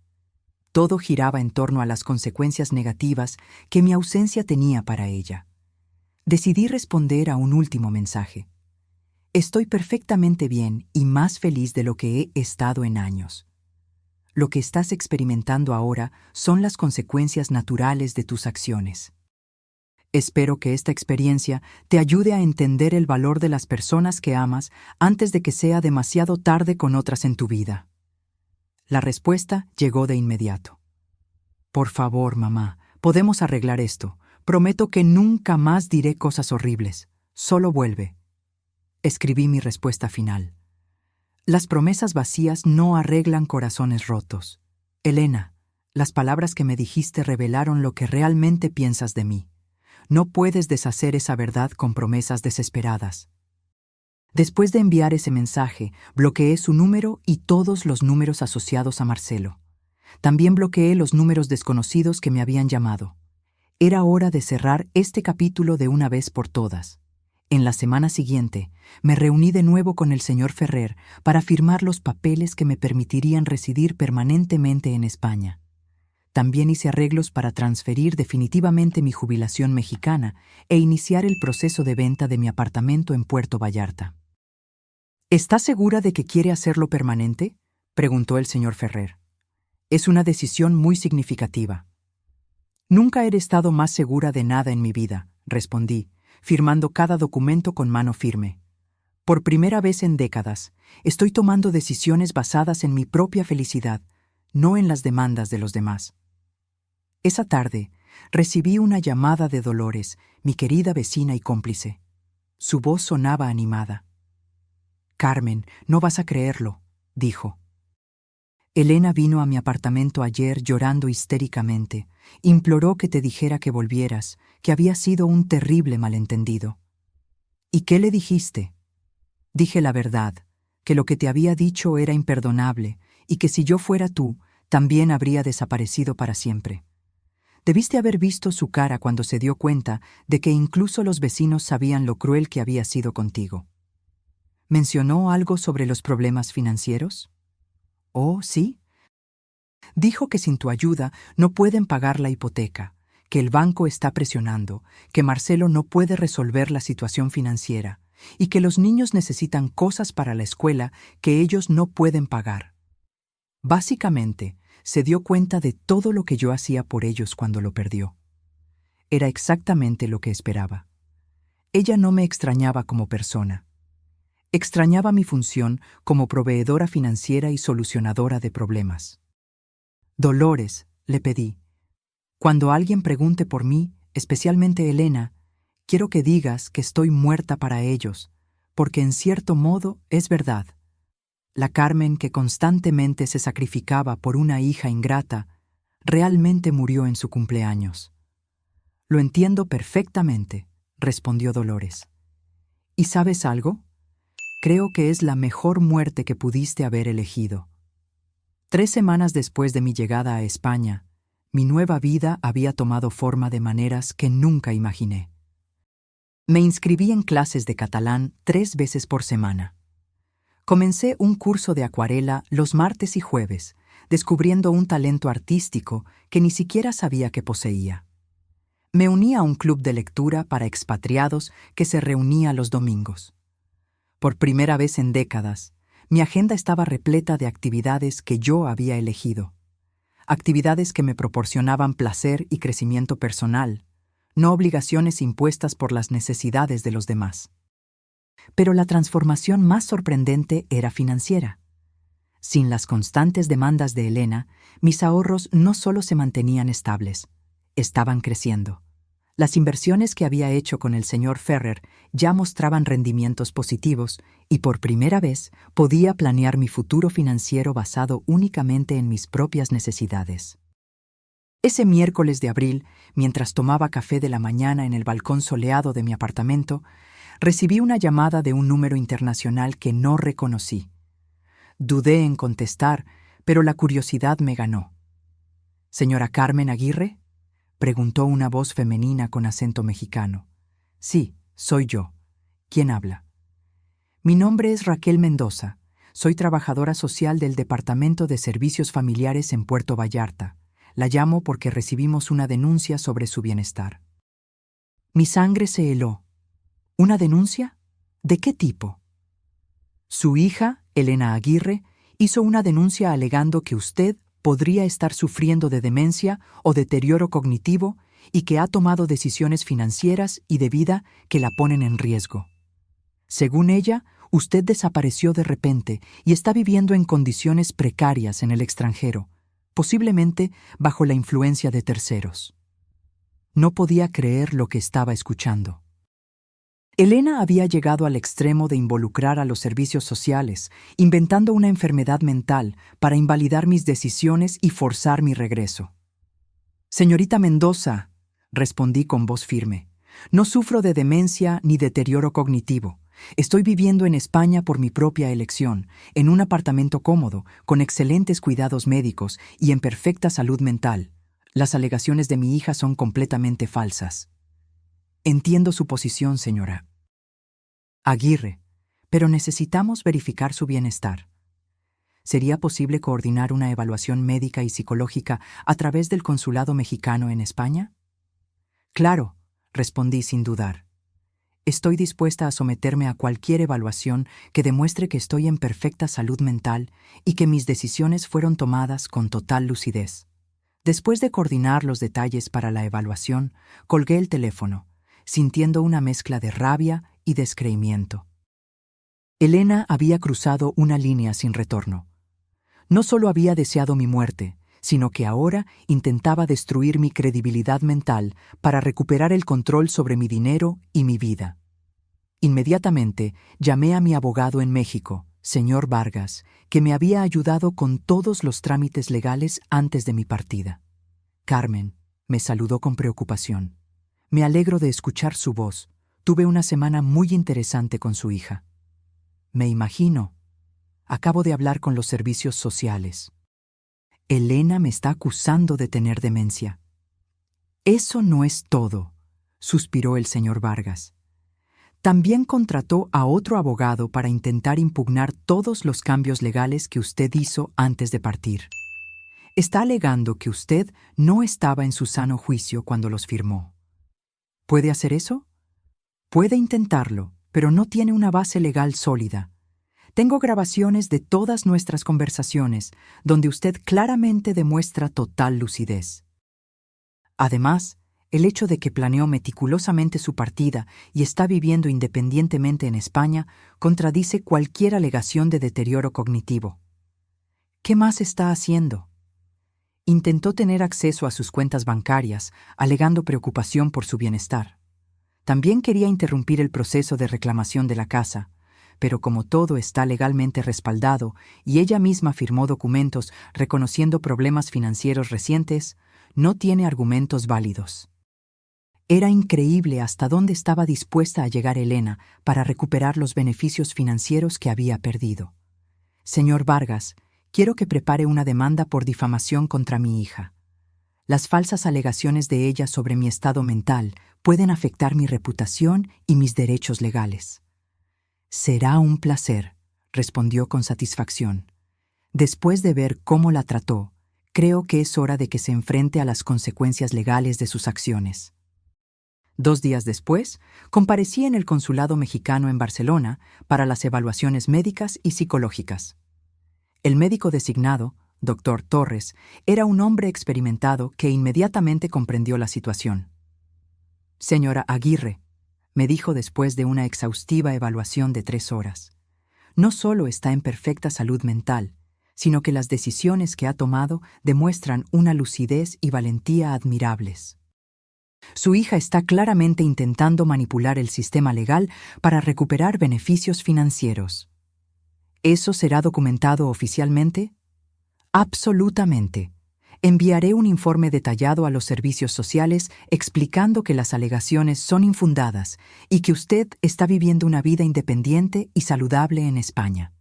Todo giraba en torno a las consecuencias negativas que mi ausencia tenía para ella. Decidí responder a un último mensaje. Estoy perfectamente bien y más feliz de lo que he estado en años. Lo que estás experimentando ahora son las consecuencias naturales de tus acciones. Espero que esta experiencia te ayude a entender el valor de las personas que amas antes de que sea demasiado tarde con otras en tu vida. La respuesta llegó de inmediato. Por favor, mamá, podemos arreglar esto. Prometo que nunca más diré cosas horribles. Solo vuelve. Escribí mi respuesta final. Las promesas vacías no arreglan corazones rotos. Elena, las palabras que me dijiste revelaron lo que realmente piensas de mí. No puedes deshacer esa verdad con promesas desesperadas. Después de enviar ese mensaje, bloqueé su número y todos los números asociados a Marcelo. También bloqueé los números desconocidos que me habían llamado. Era hora de cerrar este capítulo de una vez por todas. En la semana siguiente, me reuní de nuevo con el señor Ferrer para firmar los papeles que me permitirían residir permanentemente en España. También hice arreglos para transferir definitivamente mi jubilación mexicana e iniciar el proceso de venta de mi apartamento en Puerto Vallarta. ¿Estás segura de que quiere hacerlo permanente?, preguntó el señor Ferrer. Es una decisión muy significativa. Nunca he estado más segura de nada en mi vida, respondí, firmando cada documento con mano firme. Por primera vez en décadas, estoy tomando decisiones basadas en mi propia felicidad, no en las demandas de los demás. Esa tarde, recibí una llamada de Dolores, mi querida vecina y cómplice. Su voz sonaba animada. «Carmen, no vas a creerlo», dijo. «Elena vino a mi apartamento ayer llorando histéricamente. Imploró que te dijera que volvieras, que había sido un terrible malentendido». «¿Y qué le dijiste?» «Dije la verdad, que lo que te había dicho era imperdonable y que si yo fuera tú, también habría desaparecido para siempre. Debiste haber visto su cara cuando se dio cuenta de que incluso los vecinos sabían lo cruel que había sido contigo». ¿Mencionó algo sobre los problemas financieros? «Oh, sí. Dijo que sin tu ayuda no pueden pagar la hipoteca, que el banco está presionando, que Marcelo no puede resolver la situación financiera y que los niños necesitan cosas para la escuela que ellos no pueden pagar. Básicamente, se dio cuenta de todo lo que yo hacía por ellos cuando lo perdió. Era exactamente lo que esperaba. Ella no me extrañaba como persona. Extrañaba mi función como proveedora financiera y solucionadora de problemas. Dolores, le pedí, cuando alguien pregunte por mí, especialmente Elena, quiero que digas que estoy muerta para ellos, porque en cierto modo es verdad. La Carmen que constantemente se sacrificaba por una hija ingrata, realmente murió en su cumpleaños. Lo entiendo perfectamente, respondió Dolores. ¿Y sabes algo? Creo que es la mejor muerte que pudiste haber elegido. 3 semanas después de mi llegada a España, mi nueva vida había tomado forma de maneras que nunca imaginé. Me inscribí en clases de catalán 3 veces por semana. Comencé un curso de acuarela los martes y jueves, descubriendo un talento artístico que ni siquiera sabía que poseía. Me uní a un club de lectura para expatriados que se reunía los domingos. Por primera vez en décadas, mi agenda estaba repleta de actividades que yo había elegido. Actividades que me proporcionaban placer y crecimiento personal, no obligaciones impuestas por las necesidades de los demás. Pero la transformación más sorprendente era financiera. Sin las constantes demandas de Elena, mis ahorros no solo se mantenían estables, estaban creciendo. Las inversiones que había hecho con el señor Ferrer ya mostraban rendimientos positivos y por primera vez podía planear mi futuro financiero basado únicamente en mis propias necesidades. Ese miércoles de abril, mientras tomaba café de la mañana en el balcón soleado de mi apartamento, recibí una llamada de un número internacional que no reconocí. Dudé en contestar, pero la curiosidad me ganó. ¿Señora Carmen Aguirre?, preguntó una voz femenina con acento mexicano. Sí, soy yo. ¿Quién habla? Mi nombre es Raquel Mendoza. Soy trabajadora social del Departamento de Servicios Familiares en Puerto Vallarta. La llamo porque recibimos una denuncia sobre su bienestar. Mi sangre se heló. ¿Una denuncia? ¿De qué tipo? Su hija, Elena Aguirre, hizo una denuncia alegando que usted podría estar sufriendo de demencia o deterioro cognitivo y que ha tomado decisiones financieras y de vida que la ponen en riesgo. Según ella, usted desapareció de repente y está viviendo en condiciones precarias en el extranjero, posiblemente bajo la influencia de terceros. No podía creer lo que estaba escuchando. Elena había llegado al extremo de involucrar a los servicios sociales, inventando una enfermedad mental para invalidar mis decisiones y forzar mi regreso. Señorita Mendoza, respondí con voz firme, no sufro de demencia ni deterioro cognitivo. Estoy viviendo en España por mi propia elección, en un apartamento cómodo, con excelentes cuidados médicos y en perfecta salud mental. Las alegaciones de mi hija son completamente falsas. Entiendo su posición, señora Aguirre, pero necesitamos verificar su bienestar. ¿Sería posible coordinar una evaluación médica y psicológica a través del consulado mexicano en España? Claro, respondí sin dudar. Estoy dispuesta a someterme a cualquier evaluación que demuestre que estoy en perfecta salud mental y que mis decisiones fueron tomadas con total lucidez. Después de coordinar los detalles para la evaluación, colgué el teléfono, sintiendo una mezcla de rabia y descreimiento. Elena había cruzado una línea sin retorno. No solo había deseado mi muerte, sino que ahora intentaba destruir mi credibilidad mental para recuperar el control sobre mi dinero y mi vida. Inmediatamente llamé a mi abogado en México, señor Vargas, que me había ayudado con todos los trámites legales antes de mi partida. Carmen, me saludó con preocupación. Me alegro de escuchar su voz. Tuve una semana muy interesante con su hija. Me imagino. Acabo de hablar con los servicios sociales. Elena me está acusando de tener demencia. Eso no es todo, suspiró el señor Vargas. También contrató a otro abogado para intentar impugnar todos los cambios legales que usted hizo antes de partir. Está alegando que usted no estaba en su sano juicio cuando los firmó. ¿Puede hacer eso? Puede intentarlo, pero no tiene una base legal sólida. Tengo grabaciones de todas nuestras conversaciones, donde usted claramente demuestra total lucidez. Además, el hecho de que planeó meticulosamente su partida y está viviendo independientemente en España contradice cualquier alegación de deterioro cognitivo. ¿Qué más está haciendo? Intentó tener acceso a sus cuentas bancarias, alegando preocupación por su bienestar. También quería interrumpir el proceso de reclamación de la casa, pero como todo está legalmente respaldado y ella misma firmó documentos reconociendo problemas financieros recientes, no tiene argumentos válidos. Era increíble hasta dónde estaba dispuesta a llegar Elena para recuperar los beneficios financieros que había perdido. Señor Vargas, quiero que prepare una demanda por difamación contra mi hija. Las falsas alegaciones de ella sobre mi estado mental pueden afectar mi reputación y mis derechos legales. Será un placer, respondió con satisfacción. Después de ver cómo la trató, creo que es hora de que se enfrente a las consecuencias legales de sus acciones. 2 días después, comparecí en el Consulado Mexicano en Barcelona para las evaluaciones médicas y psicológicas. El médico designado, Dr. Torres, era un hombre experimentado que inmediatamente comprendió la situación. Señora Aguirre, me dijo después de una exhaustiva evaluación de 3 horas, no solo está en perfecta salud mental, sino que las decisiones que ha tomado demuestran una lucidez y valentía admirables. Su hija está claramente intentando manipular el sistema legal para recuperar beneficios financieros. ¿Eso será documentado oficialmente? Absolutamente. Enviaré un informe detallado a los servicios sociales explicando que las alegaciones son infundadas y que usted está viviendo una vida independiente y saludable en España.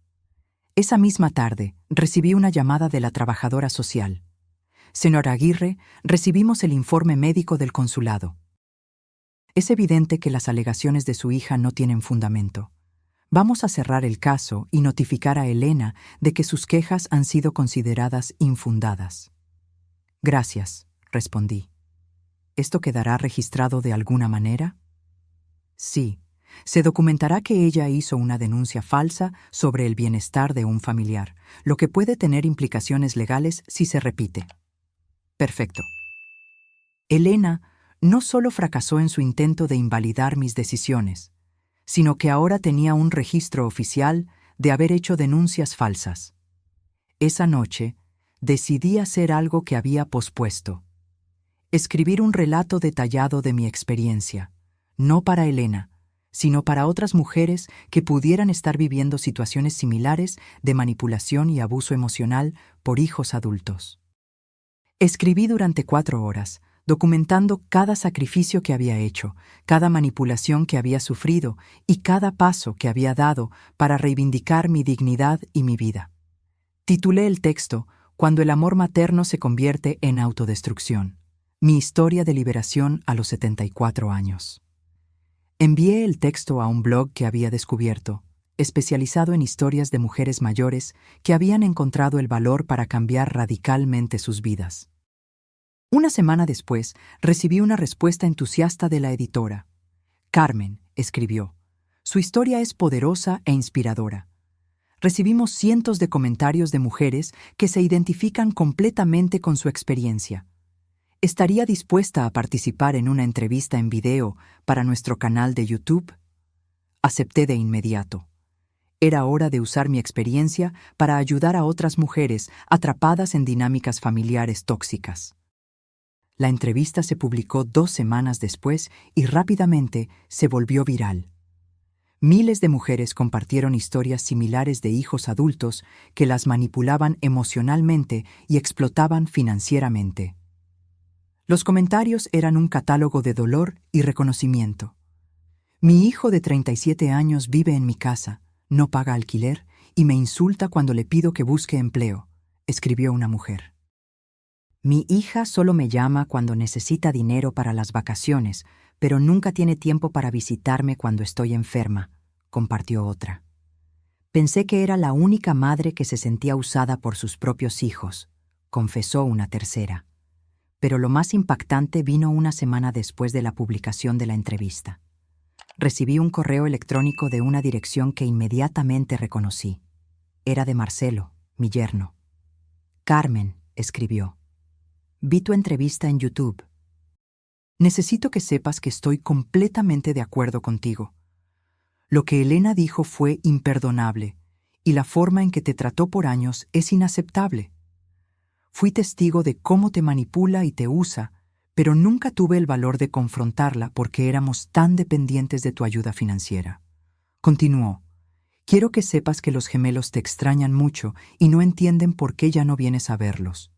Esa misma tarde, recibí una llamada de la trabajadora social. Señora Aguirre, recibimos el informe médico del consulado. Es evidente que las alegaciones de su hija no tienen fundamento. Vamos a cerrar el caso y notificar a Elena de que sus quejas han sido consideradas infundadas. Gracias, respondí. ¿Esto quedará registrado de alguna manera? Sí, se documentará que ella hizo una denuncia falsa sobre el bienestar de un familiar, lo que puede tener implicaciones legales si se repite. Perfecto. Elena no solo fracasó en su intento de invalidar mis decisiones, sino que ahora tenía un registro oficial de haber hecho denuncias falsas. Esa noche, decidí hacer algo que había pospuesto. Escribir un relato detallado de mi experiencia, no para Elena, sino para otras mujeres que pudieran estar viviendo situaciones similares de manipulación y abuso emocional por hijos adultos. Escribí durante 4 horas, documentando cada sacrificio que había hecho, cada manipulación que había sufrido y cada paso que había dado para reivindicar mi dignidad y mi vida. Titulé el texto Cuando el amor materno se convierte en autodestrucción. Mi historia de liberación a los 74 años. Envié el texto a un blog que había descubierto, especializado en historias de mujeres mayores que habían encontrado el valor para cambiar radicalmente sus vidas. Una semana después, recibí una respuesta entusiasta de la editora. Carmen, escribió, su historia es poderosa e inspiradora. Recibimos cientos de comentarios de mujeres que se identifican completamente con su experiencia. ¿Estaría dispuesta a participar en una entrevista en video para nuestro canal de YouTube? Acepté de inmediato. Era hora de usar mi experiencia para ayudar a otras mujeres atrapadas en dinámicas familiares tóxicas. La entrevista se publicó 2 semanas después y rápidamente se volvió viral. Miles de mujeres compartieron historias similares de hijos adultos que las manipulaban emocionalmente y explotaban financieramente. Los comentarios eran un catálogo de dolor y reconocimiento. Mi hijo de 37 años vive en mi casa, no paga alquiler y me insulta cuando le pido que busque empleo, escribió una mujer. Mi hija solo me llama cuando necesita dinero para las vacaciones, pero nunca tiene tiempo para visitarme cuando estoy enferma, compartió otra. Pensé que era la única madre que se sentía usada por sus propios hijos, confesó una tercera. Pero lo más impactante vino una semana después de la publicación de la entrevista. Recibí un correo electrónico de una dirección que inmediatamente reconocí. Era de Marcelo, mi yerno. Carmen, escribió. Vi tu entrevista en YouTube. Necesito que sepas que estoy completamente de acuerdo contigo. Lo que Elena dijo fue imperdonable, y la forma en que te trató por años es inaceptable. Fui testigo de cómo te manipula y te usa, pero nunca tuve el valor de confrontarla porque éramos tan dependientes de tu ayuda financiera. Continuó. Quiero que sepas que los gemelos te extrañan mucho y no entienden por qué ya no vienes a verlos.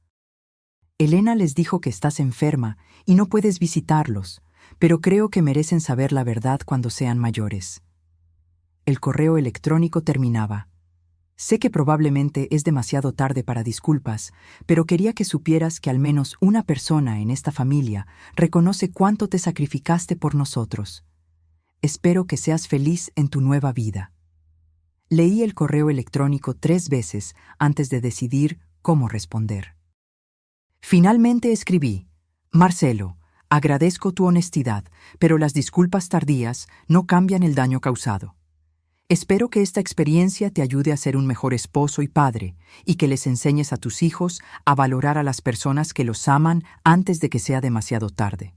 Elena les dijo que estás enferma y no puedes visitarlos, pero creo que merecen saber la verdad cuando sean mayores. El correo electrónico terminaba. Sé que probablemente es demasiado tarde para disculpas, pero quería que supieras que al menos una persona en esta familia reconoce cuánto te sacrificaste por nosotros. Espero que seas feliz en tu nueva vida. Leí el correo electrónico 3 veces antes de decidir cómo responder. Finalmente escribí: Marcelo, agradezco tu honestidad, pero las disculpas tardías no cambian el daño causado. Espero que esta experiencia te ayude a ser un mejor esposo y padre, y que les enseñes a tus hijos a valorar a las personas que los aman antes de que sea demasiado tarde.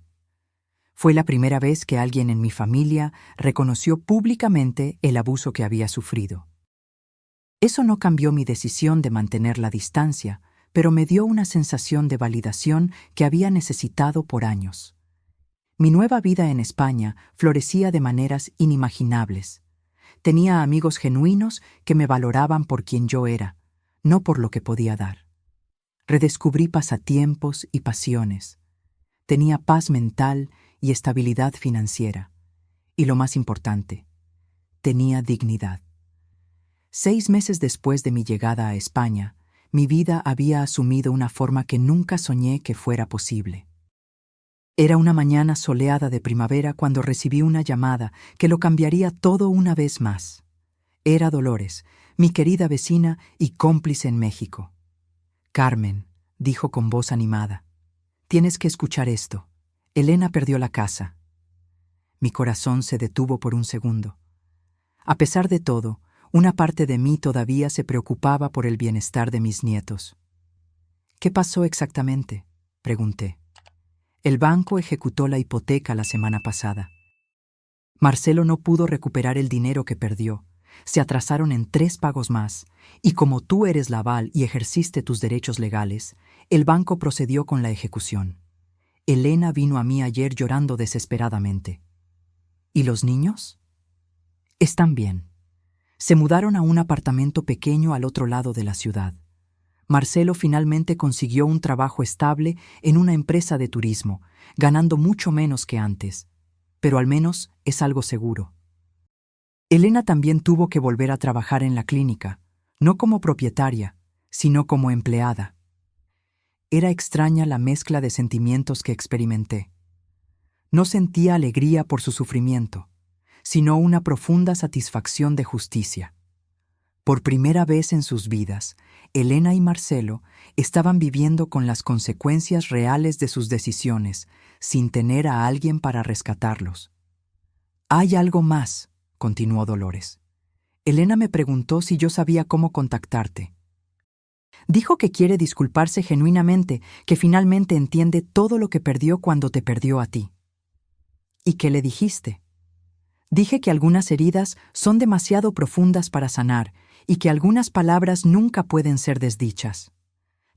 Fue la primera vez que alguien en mi familia reconoció públicamente el abuso que había sufrido. Eso no cambió mi decisión de mantener la distancia, pero me dio una sensación de validación que había necesitado por años. Mi nueva vida en España florecía de maneras inimaginables. Tenía amigos genuinos que me valoraban por quien yo era, no por lo que podía dar. Redescubrí pasatiempos y pasiones. Tenía paz mental y estabilidad financiera. Y lo más importante, tenía dignidad. 6 meses después de mi llegada a España, mi vida había asumido una forma que nunca soñé que fuera posible. Era una mañana soleada de primavera cuando recibí una llamada que lo cambiaría todo una vez más. Era Dolores, mi querida vecina y cómplice en México. «Carmen», dijo con voz animada, «tienes que escuchar esto. Elena perdió la casa». Mi corazón se detuvo por un segundo. A pesar de todo, una parte de mí todavía se preocupaba por el bienestar de mis nietos. «¿Qué pasó exactamente?», pregunté. «El banco ejecutó la hipoteca la semana pasada. Marcelo no pudo recuperar el dinero que perdió. Se atrasaron en 3 pagos más, y como tú eres la aval y ejerciste tus derechos legales, el banco procedió con la ejecución. Elena vino a mí ayer llorando desesperadamente». «¿Y los niños?». «Están bien. Se mudaron a un apartamento pequeño al otro lado de la ciudad. Marcelo finalmente consiguió un trabajo estable en una empresa de turismo, ganando mucho menos que antes, pero al menos es algo seguro. Elena también tuvo que volver a trabajar en la clínica, no como propietaria, sino como empleada. Era extraña la mezcla de sentimientos que experimenté. No sentía alegría por su sufrimiento, sino una profunda satisfacción de justicia. Por primera vez en sus vidas, Elena y Marcelo estaban viviendo con las consecuencias reales de sus decisiones, sin tener a alguien para rescatarlos. «Hay algo más», continuó Dolores. «Elena me preguntó si yo sabía cómo contactarte. Dijo que quiere disculparse genuinamente, que finalmente entiende todo lo que perdió cuando te perdió a ti». «¿Y qué le dijiste?». «Dije que algunas heridas son demasiado profundas para sanar y que algunas palabras nunca pueden ser desdichas.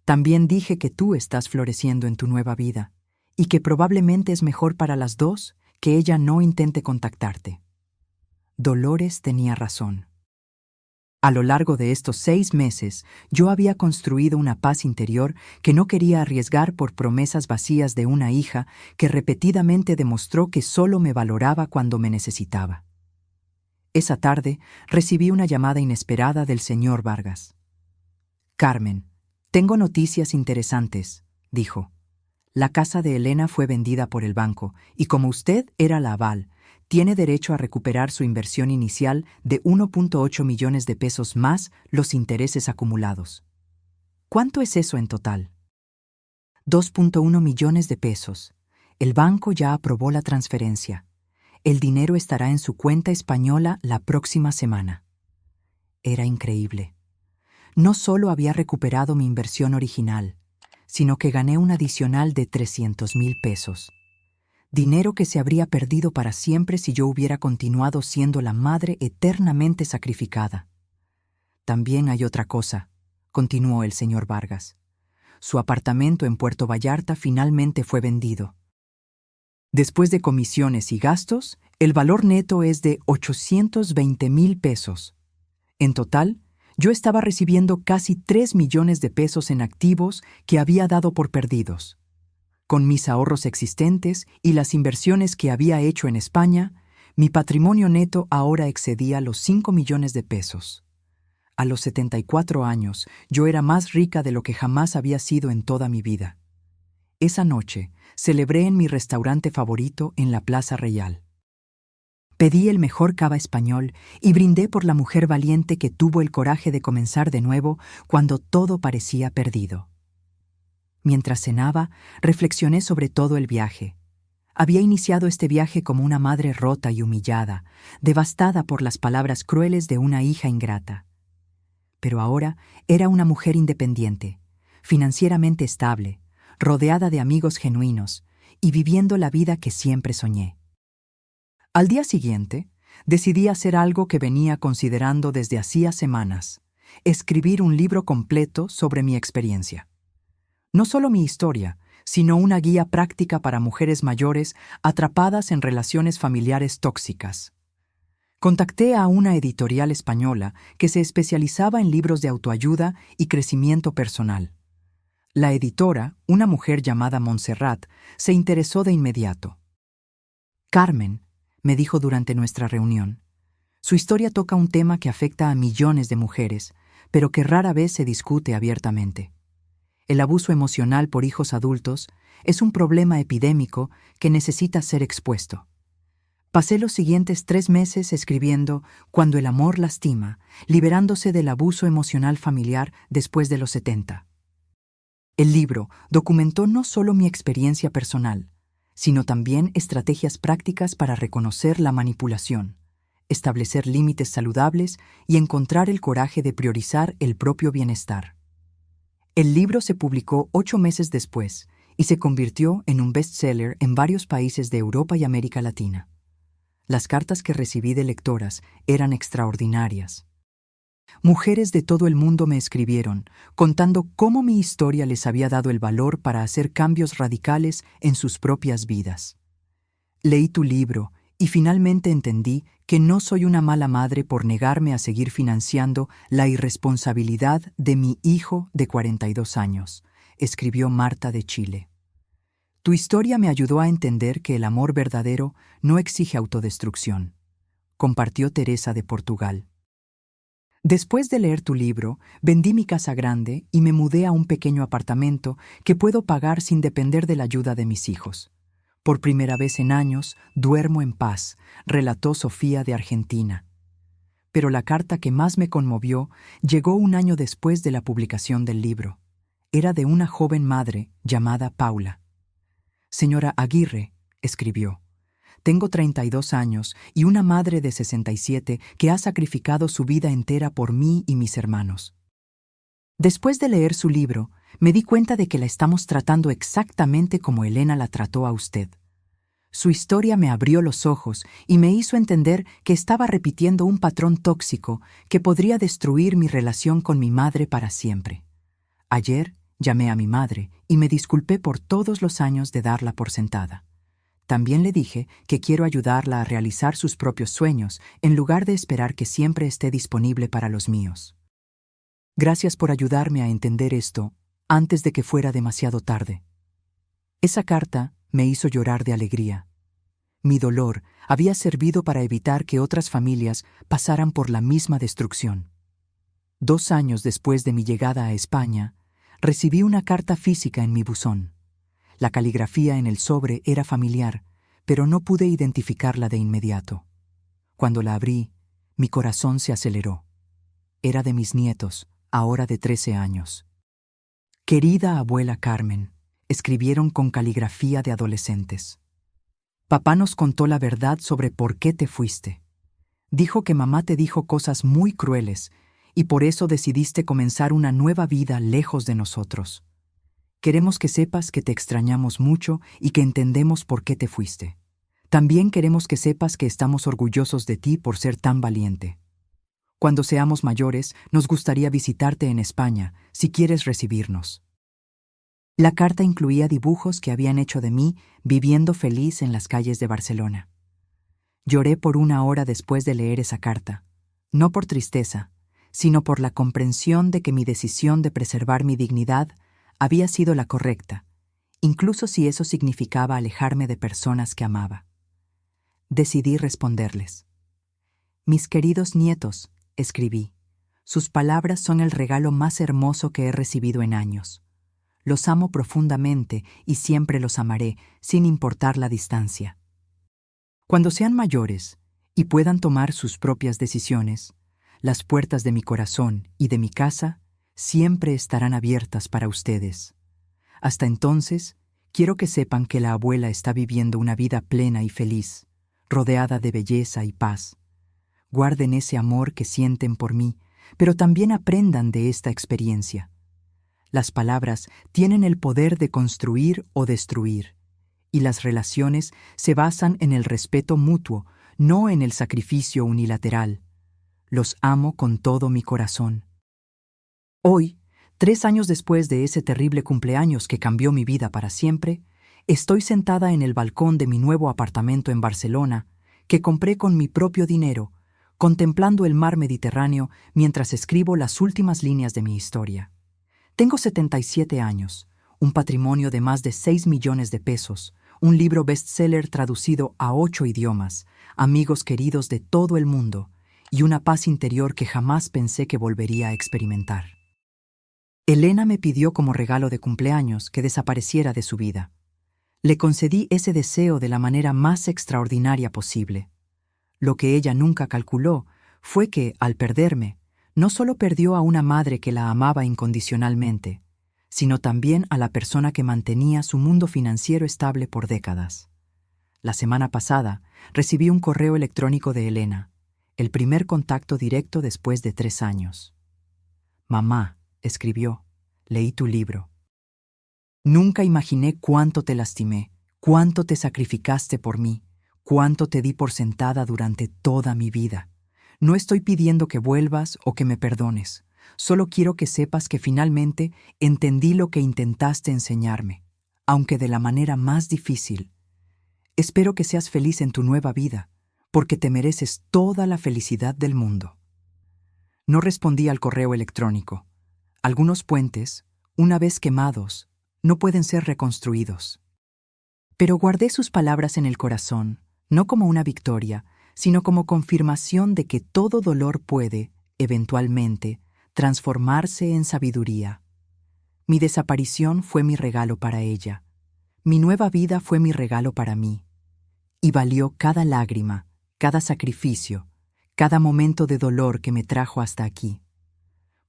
También dije que tú estás floreciendo en tu nueva vida y que probablemente es mejor para las dos que ella no intente contactarte». Dolores tenía razón. A lo largo de estos 6 meses, yo había construido una paz interior que no quería arriesgar por promesas vacías de una hija que repetidamente demostró que solo me valoraba cuando me necesitaba. Esa tarde recibí una llamada inesperada del señor Vargas. «Carmen, tengo noticias interesantes», dijo. «La casa de Elena fue vendida por el banco y como usted era la aval, tiene derecho a recuperar su inversión inicial de 1.8 millones de pesos más los intereses acumulados». «¿Cuánto es eso en total?». 2.1 millones de pesos. El banco ya aprobó la transferencia. El dinero estará en su cuenta española la próxima semana. Era increíble. No solo había recuperado mi inversión original, sino que gané un adicional de 300,000 pesos. Dinero que se habría perdido para siempre si yo hubiera continuado siendo la madre eternamente sacrificada. «También hay otra cosa», continuó el señor Vargas. «Su apartamento en Puerto Vallarta finalmente fue vendido. Después de comisiones y gastos, el valor neto es de 820,000 pesos. En total, yo estaba recibiendo casi 3 millones de pesos en activos que había dado por perdidos. Con mis ahorros existentes y las inversiones que había hecho en España, mi patrimonio neto ahora excedía los 5 millones de pesos. A los 74 años, yo era más rica de lo que jamás había sido en toda mi vida. Esa noche, celebré en mi restaurante favorito en la Plaza Real. Pedí el mejor cava español y brindé por la mujer valiente que tuvo el coraje de comenzar de nuevo cuando todo parecía perdido. Mientras cenaba, reflexioné sobre todo el viaje. Había iniciado este viaje como una madre rota y humillada, devastada por las palabras crueles de una hija ingrata. Pero ahora era una mujer independiente, financieramente estable, rodeada de amigos genuinos y viviendo la vida que siempre soñé. Al día siguiente, decidí hacer algo que venía considerando desde hacía semanas: escribir un libro completo sobre mi experiencia. No solo mi historia, sino una guía práctica para mujeres mayores atrapadas en relaciones familiares tóxicas. Contacté a una editorial española que se especializaba en libros de autoayuda y crecimiento personal. La editora, una mujer llamada Montserrat, se interesó de inmediato. Carmen, me dijo durante nuestra reunión, su historia toca un tema que afecta a millones de mujeres, pero que rara vez se discute abiertamente. El abuso emocional por hijos adultos es un problema epidémico que necesita ser expuesto. Pasé los siguientes 3 meses escribiendo Cuando el amor lastima, liberándose del abuso emocional familiar después de los 70. El libro documentó no solo mi experiencia personal, sino también estrategias prácticas para reconocer la manipulación, establecer límites saludables y encontrar el coraje de priorizar el propio bienestar. El libro se publicó 8 meses después y se convirtió en un bestseller en varios países de Europa y América Latina. Las cartas que recibí de lectoras eran extraordinarias. Mujeres de todo el mundo me escribieron, contando cómo mi historia les había dado el valor para hacer cambios radicales en sus propias vidas. Leí tu libro y finalmente entendí que no soy una mala madre por negarme a seguir financiando la irresponsabilidad de mi hijo de 42 años, escribió Marta de Chile. Tu historia me ayudó a entender que el amor verdadero no exige autodestrucción, compartió Teresa de Portugal. Después de leer tu libro, vendí mi casa grande y me mudé a un pequeño apartamento que puedo pagar sin depender de la ayuda de mis hijos. Por primera vez en años, duermo en paz, relató Sofía de Argentina. Pero la carta que más me conmovió llegó un año después de la publicación del libro. Era de una joven madre llamada Paula. Señora Aguirre, escribió, tengo 32 años y una madre de 67 que ha sacrificado su vida entera por mí y mis hermanos. Después de leer su libro, me di cuenta de que la estamos tratando exactamente como Elena la trató a usted. Su historia me abrió los ojos y me hizo entender que estaba repitiendo un patrón tóxico que podría destruir mi relación con mi madre para siempre. Ayer llamé a mi madre y me disculpé por todos los años de darla por sentada. También le dije que quiero ayudarla a realizar sus propios sueños en lugar de esperar que siempre esté disponible para los míos. Gracias por ayudarme a entender esto antes de que fuera demasiado tarde. Esa carta me hizo llorar de alegría. Mi dolor había servido para evitar que otras familias pasaran por la misma destrucción. 2 años después de mi llegada a España, recibí una carta física en mi buzón. La caligrafía en el sobre era familiar, pero no pude identificarla de inmediato. Cuando la abrí, mi corazón se aceleró. Era de mis nietos, ahora de 13 años. Querida abuela Carmen, escribieron con caligrafía de adolescentes. Papá nos contó la verdad sobre por qué te fuiste. Dijo que mamá te dijo cosas muy crueles y por eso decidiste comenzar una nueva vida lejos de nosotros. Queremos que sepas que te extrañamos mucho y que entendemos por qué te fuiste. También queremos que sepas que estamos orgullosos de ti por ser tan valiente. Cuando seamos mayores, nos gustaría visitarte en España, si quieres recibirnos. La carta incluía dibujos que habían hecho de mí viviendo feliz en las calles de Barcelona. Lloré por 1 hora después de leer esa carta, no por tristeza, sino por la comprensión de que mi decisión de preservar mi dignidad había sido la correcta, incluso si eso significaba alejarme de personas que amaba. Decidí responderles. Mis queridos nietos, escribí, sus palabras son el regalo más hermoso que he recibido en años. Los amo profundamente y siempre los amaré, sin importar la distancia. Cuando sean mayores y puedan tomar sus propias decisiones, las puertas de mi corazón y de mi casa siempre estarán abiertas para ustedes. Hasta entonces, quiero que sepan que la abuela está viviendo una vida plena y feliz, rodeada de belleza y paz. Guarden ese amor que sienten por mí, pero también aprendan de esta experiencia. Las palabras tienen el poder de construir o destruir, y las relaciones se basan en el respeto mutuo, no en el sacrificio unilateral. Los amo con todo mi corazón. Hoy, 3 años después de ese terrible cumpleaños que cambió mi vida para siempre, estoy sentada en el balcón de mi nuevo apartamento en Barcelona, que compré con mi propio dinero, contemplando el mar Mediterráneo mientras escribo las últimas líneas de mi historia. Tengo 77 años, un patrimonio de más de 6 millones de pesos, un libro bestseller traducido a 8 idiomas, amigos queridos de todo el mundo y una paz interior que jamás pensé que volvería a experimentar. Elena me pidió como regalo de cumpleaños que desapareciera de su vida. Le concedí ese deseo de la manera más extraordinaria posible. Lo que ella nunca calculó fue que, al perderme, no solo perdió a una madre que la amaba incondicionalmente, sino también a la persona que mantenía su mundo financiero estable por décadas. La semana pasada recibí un correo electrónico de Elena, el primer contacto directo después de 3 años. Mamá, escribió, leí tu libro. Nunca imaginé cuánto te lastimé, cuánto te sacrificaste por mí, cuánto te di por sentada durante toda mi vida. No estoy pidiendo que vuelvas o que me perdones. Solo quiero que sepas que finalmente entendí lo que intentaste enseñarme, aunque de la manera más difícil. Espero que seas feliz en tu nueva vida, porque te mereces toda la felicidad del mundo. No respondí al correo electrónico. Algunos puentes, una vez quemados, no pueden ser reconstruidos. Pero guardé sus palabras en el corazón, no como una victoria, sino como confirmación de que todo dolor puede, eventualmente, transformarse en sabiduría. Mi desaparición fue mi regalo para ella. Mi nueva vida fue mi regalo para mí. Y valió cada lágrima, cada sacrificio, cada momento de dolor que me trajo hasta aquí.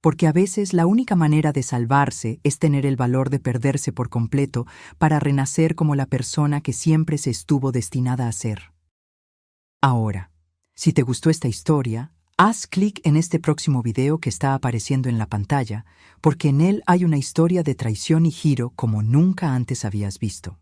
Porque a veces la única manera de salvarse es tener el valor de perderse por completo para renacer como la persona que siempre se estuvo destinada a ser. Ahora, si te gustó esta historia, haz clic en este próximo video que está apareciendo en la pantalla, porque en él hay una historia de traición y giro como nunca antes habías visto.